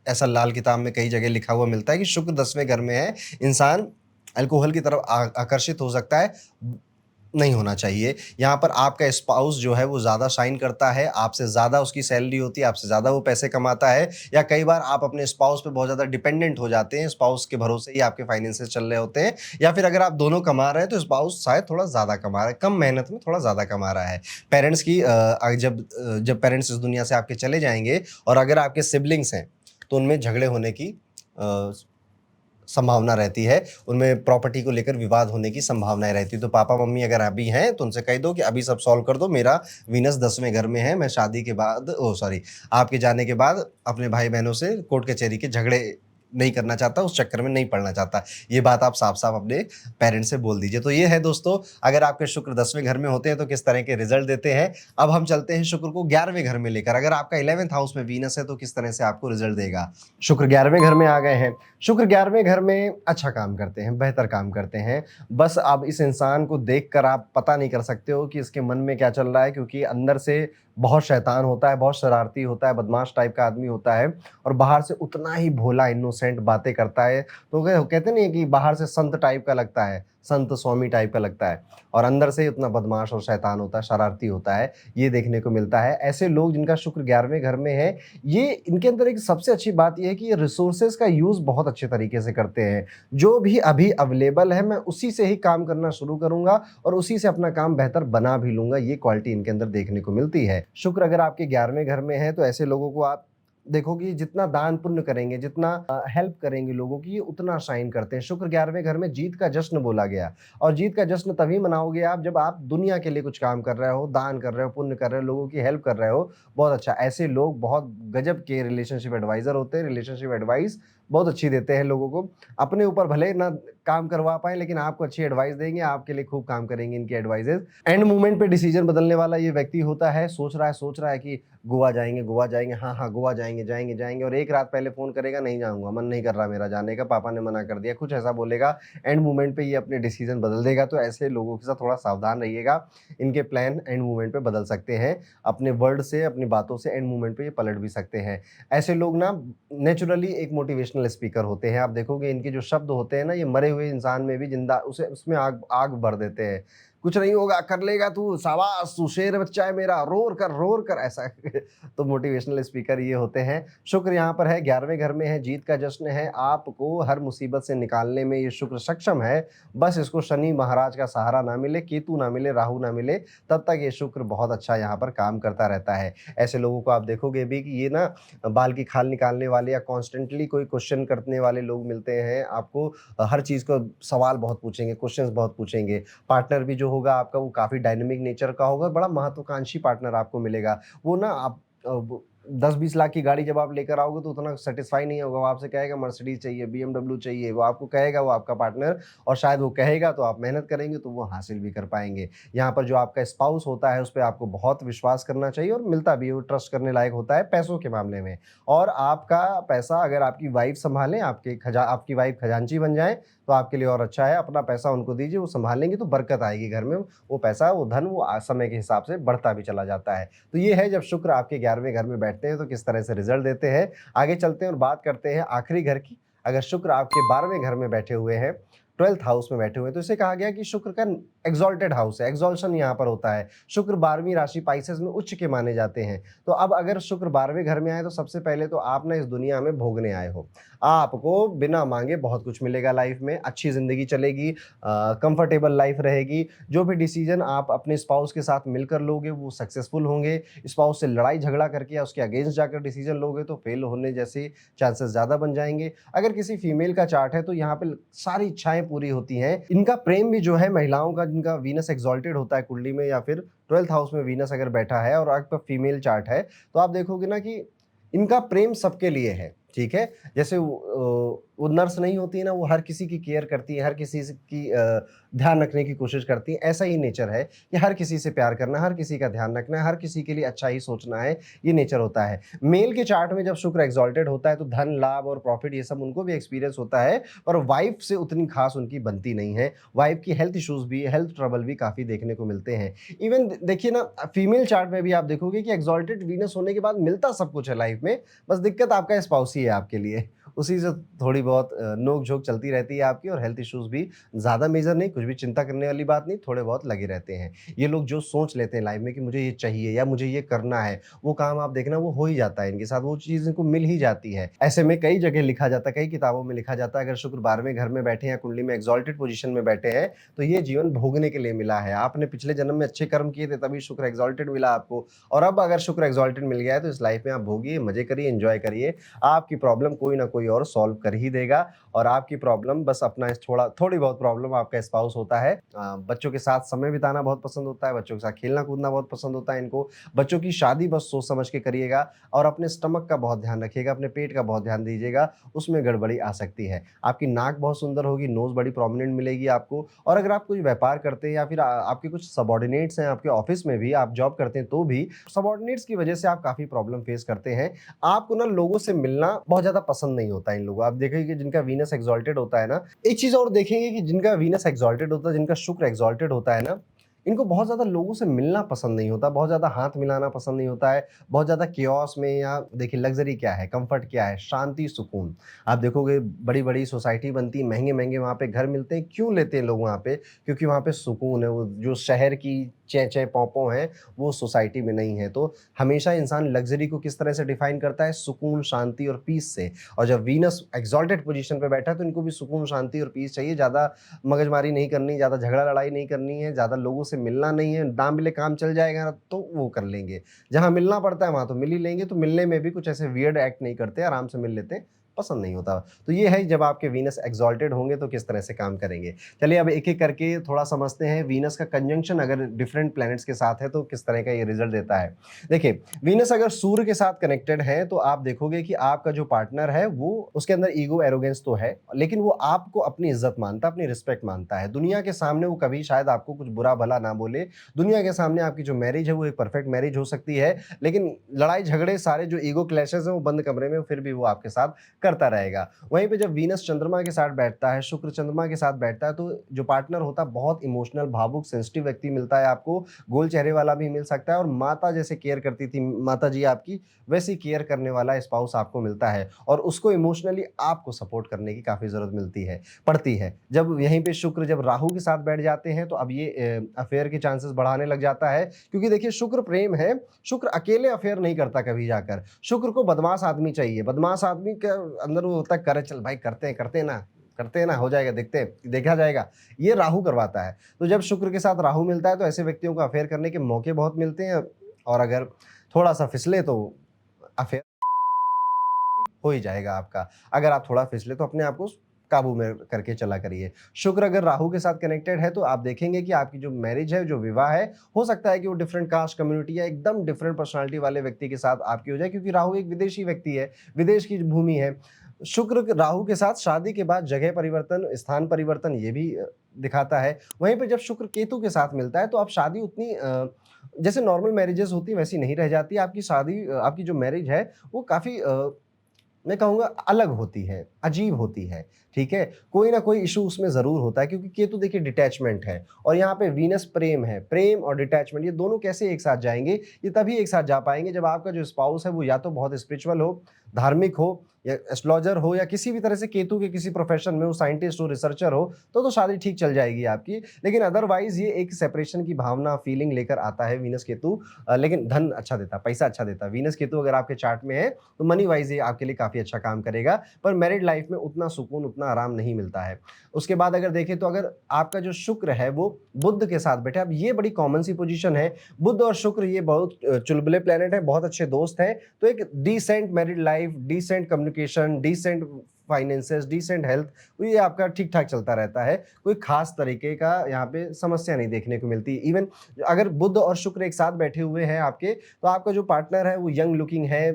A: ऐसा लाल किताब में कई जगह लिखा हुआ मिलता है कि शुक्र 10वें घर में है, इंसान अल्कोहल की तरफ आकर्षित हो सकता है, नहीं होना चाहिए। यहाँ पर आपका स्पाउस जो है वो ज़्यादा शाइन करता है, आपसे ज़्यादा उसकी सैलरी होती है, आपसे ज़्यादा वो पैसे कमाता है, या कई बार आप अपने स्पाउस पे बहुत ज़्यादा डिपेंडेंट हो जाते हैं, स्पाउस के भरोसे ही आपके फाइनेंसेस चल रहे होते हैं। या फिर अगर आप दोनों कमा रहे हैं तो स्पाउस शायद थोड़ा ज़्यादा कमा रहा है, कम मेहनत में थोड़ा ज़्यादा कमा रहा है। पेरेंट्स की जब पेरेंट्स इस दुनिया से आपके चले जाएंगे और अगर आपके सिबलिंग्स हैं तो उनमें झगड़े होने की संभावना रहती है, उनमें प्रॉपर्टी को लेकर विवाद होने की संभावनाएं रहती है। तो पापा मम्मी अगर अभी हैं तो उनसे कह दो कि अभी सब सॉल्व कर दो, मेरा वीनस 10वें घर में है, मैं शादी के बाद, आपके जाने के बाद अपने भाई बहनों से कोर्ट कचहरी के झगड़े नहीं करना चाहता, उस चक्कर में नहीं पड़ना चाहता। ये बात आप साफ साफ अपने पेरेंट्स से बोल दीजिए। तो ये है दोस्तों, अगर आपके शुक्र 10वें घर में होते हैं तो किस तरह के रिजल्ट देते हैं। अब हम चलते हैं शुक्र को 11वें घर में लेकर। अगर आपका 11th हाउस में वीनस है तो किस तरह से आपको रिजल्ट देगा। शुक्र 11वें घर में आ गए हैं। शुक्र 11वें घर में अच्छा काम करते हैं, बेहतर काम करते हैं। बस अब इस इंसान को देखकर आप पता नहीं कर सकते हो कि इसके मन में क्या चल रहा है, क्योंकि अंदर से बहुत शैतान होता है, बहुत शरारती होता है, बदमाश टाइप का आदमी होता है, और बाहर से उतना ही भोला इनोसेंट बातें करता है। तो कहते नहीं है कि बाहर से संत टाइप का लगता है, संत स्वामी टाइप का लगता है, और अंदर से उतना बदमाश और शैतान होता है, शरारती होता है, ये देखने को मिलता है। ऐसे लोग जिनका शुक्र 11वें घर में है, ये इनके अंदर एक सबसे अच्छी बात यह है कि ये रिसोर्सेज का यूज बहुत अच्छे तरीके से करते हैं। जो भी अभी अवेलेबल है मैं उसी से ही काम करना शुरू करूंगा और उसी से अपना काम बेहतर बना भी लूंगा, ये क्वालिटी इनके अंदर देखने को मिलती है। शुक्र अगर आपके 11वें घर में है तो ऐसे लोगों को आप देखो कि जितना दान पुण्य करेंगे, जितना हेल्प करेंगे लोगों की, ये उतना शाइन करते हैं। शुक्र 11वें घर में जीत का जश्न बोला गया, और जीत का जश्न तभी मनाओगे आप जब आप दुनिया के लिए कुछ काम कर रहे हो, दान कर रहे हो, पुण्य कर रहे हो, लोगों की हेल्प कर रहे हो। बहुत अच्छा, ऐसे लोग बहुत गजब के रिलेशनशिप एडवाइजर होते हैं, रिलेशनशिप एडवाइस बहुत अच्छी देते हैं लोगों को। अपने ऊपर भले ना काम करवा पाए लेकिन आपको अच्छी एडवाइस देंगे, आपके लिए खूब काम करेंगे इनकी एडवाइजेज। एंड मोमेंट पे डिसीजन बदलने वाला ये व्यक्ति होता है। सोच रहा है कि गोवा जाएंगे, गोवा जाएंगे, हाँ हाँ गोवा जाएंगे, जाएंगे जाएंगे, और एक रात पहले फोन करेगा, नहीं जाऊंगा, मन नहीं कर रहा मेरा जाने का, पापा ने मना कर दिया, कुछ ऐसा बोलेगा, एंड मोमेंट पे ये अपने डिसीजन बदल देगा। तो ऐसे लोगों के साथ थोड़ा सावधान रहिएगा, इनके प्लान एंड मोमेंट पे बदल सकते हैं, अपने वर्ड से, अपनी बातों से एंड मोमेंट पे ये पलट भी सकते हैं। ऐसे लोग ना नेचुरली एक मोटिवेशनल स्पीकर होते हैं। आप देखोगे इनके जो शब्द होते हैं ना, ये मरे हुए इंसान में भी जिंदा, उसे उसमें आग आग भर देते हैं। कुछ नहीं होगा, कर लेगा तू, शाबाश तू शेर बच्चा है मेरा, रोर कर ऐसा तो मोटिवेशनल स्पीकर ये होते हैं। शुक्र यहाँ पर है 11वें घर में है, जीत का जश्न है, आपको हर मुसीबत से निकालने में ये शुक्र सक्षम है। बस इसको शनि महाराज का सहारा ना मिले, केतु ना मिले, राहु ना मिले, तब तक ये शुक्र बहुत अच्छा यहाँ पर काम करता रहता है। ऐसे लोगों को आप देखोगे भी कि ये ना बाल की खाल निकालने वाले या कॉन्स्टेंटली कोई क्वेश्चन करने वाले लोग मिलते हैं आपको। हर चीज़ को सवाल बहुत पूछेंगे, क्वेश्चंस बहुत पूछेंगे। पार्टनर भी जो होगा आपका वो काफ़ी डायनेमिक नेचर का होगा, बड़ा महत्वाकांक्षी पार्टनर आपको मिलेगा। वो ना आप 10-20 लाख की गाड़ी जब आप लेकर आओगे तो उतना सेटिस्फाई नहीं होगा, वो आपसे कहेगा मर्सिडीज चाहिए, BMW चाहिए, वो आपको कहेगा, वो आपका पार्टनर, और शायद वो कहेगा तो आप मेहनत करेंगे तो वो हासिल भी कर पाएंगे। यहाँ पर जो आपका स्पाउस होता है उस पर आपको बहुत विश्वास करना चाहिए और मिलता भी है, वो ट्रस्ट करने लायक होता है पैसों के मामले में। और आपका पैसा अगर आपकी वाइफ संभालें, आपकी वाइफ खजांची बन जाए तो आपके लिए और अच्छा है। अपना पैसा उनको दीजिए, वो संभाल लेंगे तो बरकत आएगी घर में, वो पैसा, वो धन, वो समय के हिसाब से बढ़ता भी चला जाता है। तो ये है जब शुक्र आपके 11वें घर में बैठते हैं तो किस तरह से रिजल्ट देते हैं। आगे चलते हैं और बात करते हैं आखिरी घर की। अगर शुक्र आपके 12वें घर में बैठे हुए हैं, 12th हाउस में बैठे हुए हैं, तो इसे कहा गया कि शुक्र का एक्सॉल्टेड हाउस है, एक्सॉल्शन यहाँ पर होता है। शुक्र 12वीं राशि पाइसेस में उच्च के माने जाते हैं। तो अब अगर शुक्र 12वें घर में आए तो सबसे पहले तो आप ना इस दुनिया में भोगने आए हो। आपको बिना मांगे बहुत कुछ मिलेगा लाइफ में, अच्छी जिंदगी चलेगी, कंफर्टेबल लाइफ रहेगी। जो भी डिसीजन आप अपने स्पाउस के साथ मिलकर लोगे वो सक्सेसफुल होंगे। स्पाउस से लड़ाई झगड़ा करके या उसके अगेंस्ट जाकर डिसीजन लोगे तो फेल होने जैसे चांसेस ज़्यादा बन जाएंगे। अगर किसी फीमेल का चार्ट है तो यहाँ पे सारी इच्छाएं पूरी होती हैं। इनका प्रेम भी जो है महिलाओं का, जिनका वीनस एक्सॉल्टेड होता है कुंडली में या फिर 12th हाउस में वीनस अगर बैठा है और आपका फीमेल चार्ट है, तो आप देखोगे ना कि इनका प्रेम सबके लिए है, ठीक है। जैसे वो नर्स नहीं होती है ना, वो हर किसी की केयर करती है, हर किसी की ध्यान रखने की कोशिश करती है। ऐसा ही नेचर है कि हर किसी से प्यार करना, हर किसी का ध्यान रखना है, हर किसी के लिए अच्छा ही सोचना है, ये नेचर होता है। मेल के चार्ट में जब शुक्र एक्सॉल्टेड होता है तो धन लाभ और प्रॉफिट ये सब उनको भी एक्सपीरियंस होता है, पर वाइफ से उतनी खास उनकी बनती नहीं है। वाइफ की हेल्थ इश्यूज भी, हेल्थ ट्रबल भी काफ़ी देखने को मिलते हैं। इवन देखिए ना, फीमेल चार्ट में भी आप देखोगे कि एक्सॉल्टेड वीनस होने के बाद मिलता सब कुछ है लाइफ में, बस दिक्कत आपका स्पाउस ही है आपके लिए। उसी से थोड़ी बहुत नोक झोंक चलती रहती है आपकी, और हेल्थ इश्यूज भी ज़्यादा मेजर नहीं, कुछ भी चिंता करने वाली बात नहीं, थोड़े बहुत लगे रहते हैं। ये लोग जो सोच लेते हैं लाइफ में कि मुझे ये चाहिए या मुझे ये करना है, वो काम आप देखना वो हो ही जाता है इनके साथ, वो चीज़ इनको मिल ही जाती है। ऐसे में कई जगह लिखा जाता है, कई किताबों में लिखा जाता है, अगर शुक्र 12वें घर में बैठे हैं, कुंडली में एक्सॉल्टेड पोजीशन में बैठे हैं, तो ये जीवन भोगने के लिए मिला है। आपने पिछले जन्म में अच्छे कर्म किए थे तभी शुक्र एक्सॉल्टेड मिला आपको, और अब अगर शुक्र एक्सॉल्टेड मिल गया है तो इस लाइफ में आप भोगिए, मजे करिए, एंजॉय करिए। आपकी प्रॉब्लम कोई ना कोई और सॉल्व कर ही देगा, और आपकी प्रॉब्लम बस अपना थोड़ी बहुत प्रॉब्लम आपका स्पाउस होता है। बच्चों के साथ समय बिताना बहुत पसंद होता है, बच्चों के साथ खेलना कूदना बहुत पसंद होता है इनको। बच्चों की शादी बस सोच समझ के करिएगा, और अपने स्टमक का बहुत ध्यान रखिएगा, अपने पेट का बहुत ध्यान दीजिएगा, उसमें गड़बड़ी आ सकती है। आपकी नाक बहुत सुंदर होगी, नोज बड़ी प्रोमिनेंट मिलेगी आपको। और अगर आप कुछ व्यापार करते हैं या फिर आपके कुछ सबॉर्डिनेट्स हैं आपके ऑफिस में भी, आप जॉब करते हैं तो भी सबॉर्डिनेट्स की वजह से आप काफी प्रॉब्लम फेस करते हैं। आपको ना लोगों से मिलना बहुत ज्यादा पसंद नहीं होता। इन लोगों, आप देखेंगे कि जिनका वीनस एक्सॉल्टेड होता है ना, एक चीज और देखेंगे कि जिनका वीनस एक्सॉल्टेड होता है, जिनका शुक्र एक्सॉल्टेड होता है ना, इनको बहुत ज़्यादा लोगों से मिलना पसंद नहीं होता, बहुत ज़्यादा हाथ मिलाना पसंद नहीं होता है, बहुत ज़्यादा कियोस में, या देखिए लग्जरी क्या है, कंफर्ट क्या है, शांति सुकून। आप देखोगे बड़ी बड़ी सोसाइटी बनती है, महंगे महंगे वहाँ पे घर मिलते हैं, क्यों लेते हैं लोग वहाँ पे? क्योंकि वहाँ पे सुकून है। वो जो शहर की चै चै पौ पौ है वो सोसाइटी में नहीं है। तो हमेशा इंसान लग्जरी को किस तरह से डिफाइन करता है? सुकून, शांति और पीस से। और जब वीनस एक्सॉल्टेड पोजीशन पे बैठा है तो इनको भी सुकून, शांति और पीस चाहिए। ज़्यादा मगजमारी नहीं करनी, ज़्यादा झगड़ा लड़ाई नहीं करनी है, ज़्यादा लोगों से मिलना नहीं है। ना मिले काम चल जाएगा तो वो कर लेंगे, जहाँ मिलना पड़ता है वहाँ तो मिल ही लेंगे। तो मिलने में भी कुछ ऐसे वियर्ड एक्ट नहीं करते, आराम से मिल लेते हैं, पसंद नहीं होता। तो ये है जब आपके वीनस एक्सॉल्टेड होंगे तो किस तरह से काम करेंगे। चलिए अब एक एक करके थोड़ा समझते हैं। वीनस का कंजंक्शन अगर डिफरेंट प्लैनेट्स के साथ है तो किस तरह का ये रिजल्ट देता है। देखिए, वीनस अगर सूर्य के साथ कनेक्टेड है तो आप देखोगे कि आपका जो पार्टनर है वो, उसके अंदर ईगो, एरोगेंस तो है, लेकिन वो आपको अपनी इज्जत मानता है, अपनी रिस्पेक्ट मानता है। दुनिया के सामने वो कभी शायद आपको कुछ बुरा भला ना बोले। दुनिया के सामने आपकी जो मैरिज है वो एक परफेक्ट मैरिज हो सकती है, लेकिन लड़ाई झगड़े सारे जो ईगो क्लैशेस हैं वो बंद कमरे में फिर भी वो आपके साथ करता रहेगा। वहीं पे जब वीनस चंद्रमा के साथ बैठता है, शुक्र चंद्रमा के साथ बैठता है, तो जो पार्टनर होता है बहुत इमोशनल, भावुक, सेंसिटिव व्यक्ति मिलता है आपको, गोल चेहरे वाला भी मिल सकता है और माता जैसे केयर करती थी माता जी आपकी, वैसी केयर करने वाला स्पाउस आपको मिलता है और उसको इमोशनली आपको सपोर्ट करने की काफ़ी ज़रूरत मिलती है पड़ती है। जब यहीं पे शुक्र जब राहु के साथ बैठ जाते हैं तो अब ये अफेयर के चांसेस बढ़ाने लग जाता है, क्योंकि देखिए शुक्र प्रेम है, शुक्र अकेले अफेयर नहीं करता कभी जाकर, शुक्र को बदमाश आदमी चाहिए, बदमाश आदमी के अंदर वो होता है करे चल भाई करते हैं ना हो जाएगा, देखा जाएगा, ये राहु करवाता है। तो जब शुक्र के साथ राहु मिलता है तो ऐसे व्यक्तियों को अफेयर करने के मौके बहुत मिलते हैं और अगर थोड़ा सा फिसले तो अफेयर हो ही जाएगा आपका। अगर आप थोड़ा फिसले तो अपने आप को काबू में करके चला करिए। शुक्र अगर राहु के साथ कनेक्टेड है तो आप देखेंगे कि आपकी जो मैरिज है, जो विवाह है, हो सकता है कि वो डिफरेंट कास्ट कम्युनिटी या एकदम डिफरेंट पर्सनालिटी वाले व्यक्ति के साथ आपकी हो जाए, क्योंकि राहु एक विदेशी व्यक्ति है, विदेश की भूमि है। शुक्र राहु के साथ शादी के बाद जगह परिवर्तन, स्थान परिवर्तन ये भी दिखाता है। वहीं पे जब शुक्र केतु के साथ मिलता है तो आप शादी उतनी जैसे नॉर्मल मैरिजेस होती है वैसी नहीं रह जाती। आपकी शादी, आपकी जो मैरिज है वो काफ़ी मैं कहूँगा अलग होती है, अजीब होती है, ठीक है? कोई ना कोई इशू उसमें ज़रूर होता है, क्योंकि केतु देखिए डिटैचमेंट है और यहाँ पे वीनस प्रेम है। प्रेम और डिटैचमेंट ये दोनों कैसे एक साथ जाएँगे? ये तभी एक साथ जा पाएँगे जब आपका जो स्पाउस है वो या तो बहुत स्पिरिचुअल हो, धार्मिक हो या एस्ट्रोलॉजर हो या किसी भी तरह से केतु के किसी प्रोफेशन में हो, साइंटिस्ट हो, रिसर्चर हो, तो शादी ठीक चल जाएगी आपकी। लेकिन अदरवाइज़ ये एक सेपरेशन की भावना, फीलिंग लेकर आता है वीनस केतु। लेकिन धन अच्छा देता, पैसा अच्छा देता। वीनस केतु अगर आपके चार्ट में है तो मनी वाइज़ ये आपके लिए काफ़ी अच्छा काम करेगा, पर मैरिड लाइफ में उतना सुकून, उतना आराम नहीं मिलता है। उसके बाद अगर देखें तो अगर आपका जो शुक्र है वो बुध के साथ बैठे, अब ये बड़ी कॉमन सी पोजीशन है। बुध और शुक्र ये बहुत चुलबुले प्लैनेट है, बहुत अच्छे दोस्त हैं, तो एक decent married life, decent communication, decent finances, decent health, ये आपका ठीक ठाक चलता रहता है। कोई खास तरीके का यहाँ पे समस्या नहीं देखने को मिलती। इवन अगर बुध और शुक्र एक साथ बैठे हुए हैं आपके, तो आपका जो पार्टनर है वो यंग लुकिंग है,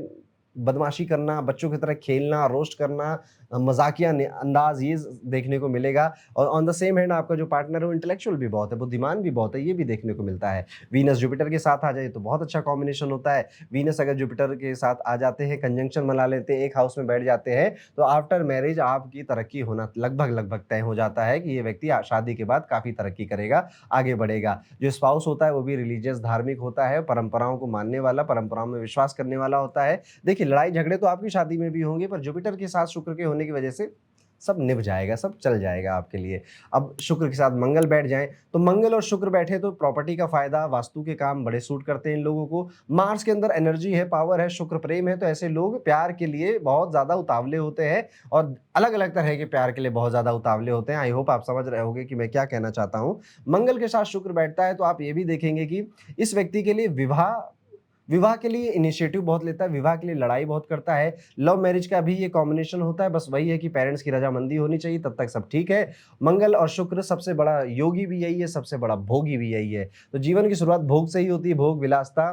A: बदमाशी करना, बच्चों की तरह खेलना, रोस्ट करना, मजाकिया अंदाज ये देखने को मिलेगा। और ऑन द सेम हैंड आपका जो पार्टनर है वो इंटेलेक्चुअल भी बहुत है, बुद्धिमान भी बहुत है, ये भी देखने को मिलता है। वीनस जुपिटर के साथ आ जाए तो बहुत अच्छा कॉम्बिनेशन होता है। वीनस अगर जुपिटर के साथ आ जाते हैं, कंजंक्शन बना लेते हैं, एक हाउस में बैठ जाते हैं, तो आफ्टर मैरिज आपकी तरक्की होना लगभग तय हो जाता है कि ये व्यक्ति शादी के बाद काफ़ी तरक्की करेगा, आगे बढ़ेगा। जो स्पाउस होता है वो भी रिलीजियस, धार्मिक होता है, परंपराओं को मानने वाला, परंपराओं में विश्वास करने वाला होता है। देखिए लड़ाई झगड़े तो आपकी शादी में भी होंगे, पर जुपिटर के साथ शुक्र के होने की वजह से सब निभ जाएगा, सब चल जाएगा आपके लिए। अब शुक्र के साथ मंगल बैठ जाएं तो मंगल और शुक्र बैठे तो प्रॉपर्टी का फायदा, वास्तु के काम बड़े सूट करते हैं इन लोगों को। मार्स के अंदर एनर्जी है, पावर है, शुक्र प्रेम है, तो ऐसे लोग प्यार के लिए बहुत ज़्यादा उतावले होते हैं और अलग अलग तरह के प्यार के लिए बहुत ज़्यादा उतावले होते हैं। आई होप आप समझ रहे होंगे कि मैं क्या कहना चाहता हूँ। मंगल के साथ शुक्र बैठता है तो आप ये भी देखेंगे कि इस व्यक्ति के लिए विवाह के लिए इनिशिएटिव बहुत लेता है, विवाह के लिए लड़ाई बहुत करता है। लव मैरिज का भी ये कॉम्बिनेशन होता है, बस वही है कि पेरेंट्स की रजामंदी होनी चाहिए, तब तक सब ठीक है। मंगल और शुक्र सबसे बड़ा योगी भी यही है, सबसे बड़ा भोगी भी यही है। तो जीवन की शुरुआत भोग से ही होती है, भोग विलासता,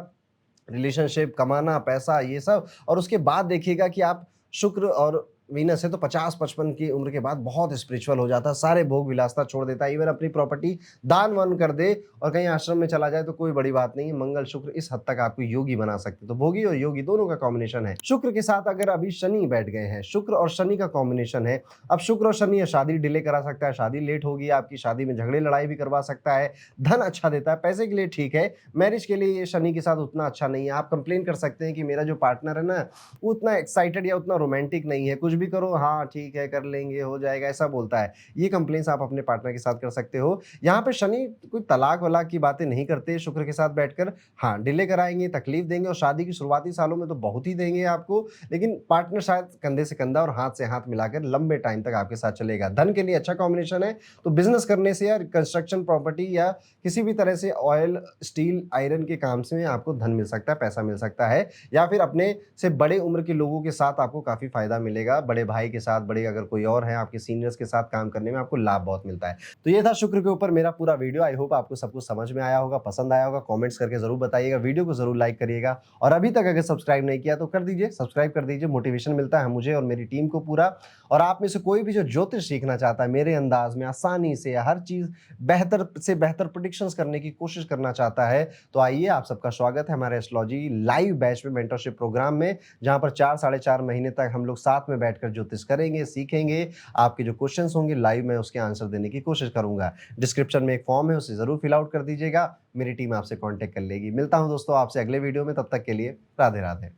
A: रिलेशनशिप, कमाना, पैसा, ये सब। और उसके बाद देखिएगा कि आप शुक्र और वीनस है तो 50-55 की उम्र के बाद बहुत स्पिरिचुअल हो जाता है, सारे भोग विलासता छोड़ देता है, इवन अपनी प्रॉपर्टी दान वान कर दे और कहीं आश्रम में चला जाए तो कोई बड़ी बात नहीं है। मंगल शुक्र इस हद तक आपको योगी बना सकते, तो भोगी और योगी दोनों का कॉम्बिनेशन है। शुक्र के साथ अगर अभी शनि बैठ गए हैं, शुक्र और शनि का कॉम्बिनेशन है। अब शुक्र और शनि शादी डिले करा सकता है, शादी लेट होगी आपकी, शादी में झगड़े लड़ाई भी करवा सकता है। धन अच्छा देता है, पैसे के लिए ठीक है, मैरिज के लिए ये शनि के साथ उतना अच्छा नहीं है। आप कंप्लेन कर सकते हैं कि मेरा जो पार्टनर है ना वो उतना एक्साइटेड या उतना रोमांटिक नहीं है, कुछ भी करो हाँ ठीक है कर लेंगे हो जाएगा ऐसा बोलता है। ये कंप्लेंट्स आप अपने पार्टनर के साथ कर सकते हो। यहाँ पे शनि कोई तलाक वलाक की बातें नहीं करते शुक्र के साथ बैठकर, हाँ डिले कराएंगे, तकलीफ देंगे और शादी की शुरुआती सालों में तो बहुत ही देंगे आपको, लेकिन पार्टनर शायद कंधे से कंधा और हाथ से हाथ मिलाकर लंबे टाइम तक आपके साथ चलेगा। धन के लिए अच्छा कॉम्बिनेशन है, तो बिजनेस करने से या कंस्ट्रक्शन, प्रॉपर्टी या किसी भी तरह से ऑयल, स्टील, आयरन के काम से आपको धन मिल सकता है, पैसा मिल सकता है, या फिर अपने से बड़े उम्र के लोगों के साथ आपको काफ़ी फायदा मिलेगा। बड़े भाई के साथ, बड़े अगर कोई और है आपके सीनियर्स के साथ काम करने में आपको लाभ बहुत मिलता है। तो ये था शुक्र के ऊपर मेरा पूरा वीडियो। आई होप आपको सब कुछ समझ में आया होगा, पसंद आया होगा। कमेंट्स करके जरूर बताइएगा, वीडियो को जरूर लाइक करिएगा और अभी तक अगर सब्सक्राइब नहीं किया तो कर दीजिए, सब्सक्राइब कर दीजिए। मोटिवेशन मिलता है मुझे और मेरी टीम को पूरा। और आप में से कोई भी जो ज्योतिष सीखना चाहता है मेरे अंदाज में, आसानी से, हर चीज बेहतर से बेहतर प्रेडिक्शंस करने की कोशिश करना चाहता है, तो आइए, आप सबका स्वागत है हमारे एस्ट्रोलॉजी लाइव बैच में, मेंटरशिप प्रोग्राम में, जहां पर 4 साढ़े 4 महीने तक हम लोग साथ में बैठ बैठकर ज्योतिष करेंगे, सीखेंगे। आपके जो क्वेश्चंस होंगे लाइव मैं उसके आंसर देने की कोशिश करूंगा। डिस्क्रिप्शन में एक फॉर्म है, उसे ज़रूर फिल आउट कर दीजिएगा। मेरी टीम आपसे कॉन्टैक्ट कर लेगी। मिलता हूं दोस्तों आपसे अगले वीडियो में, तब तक के लिए राधे राधे।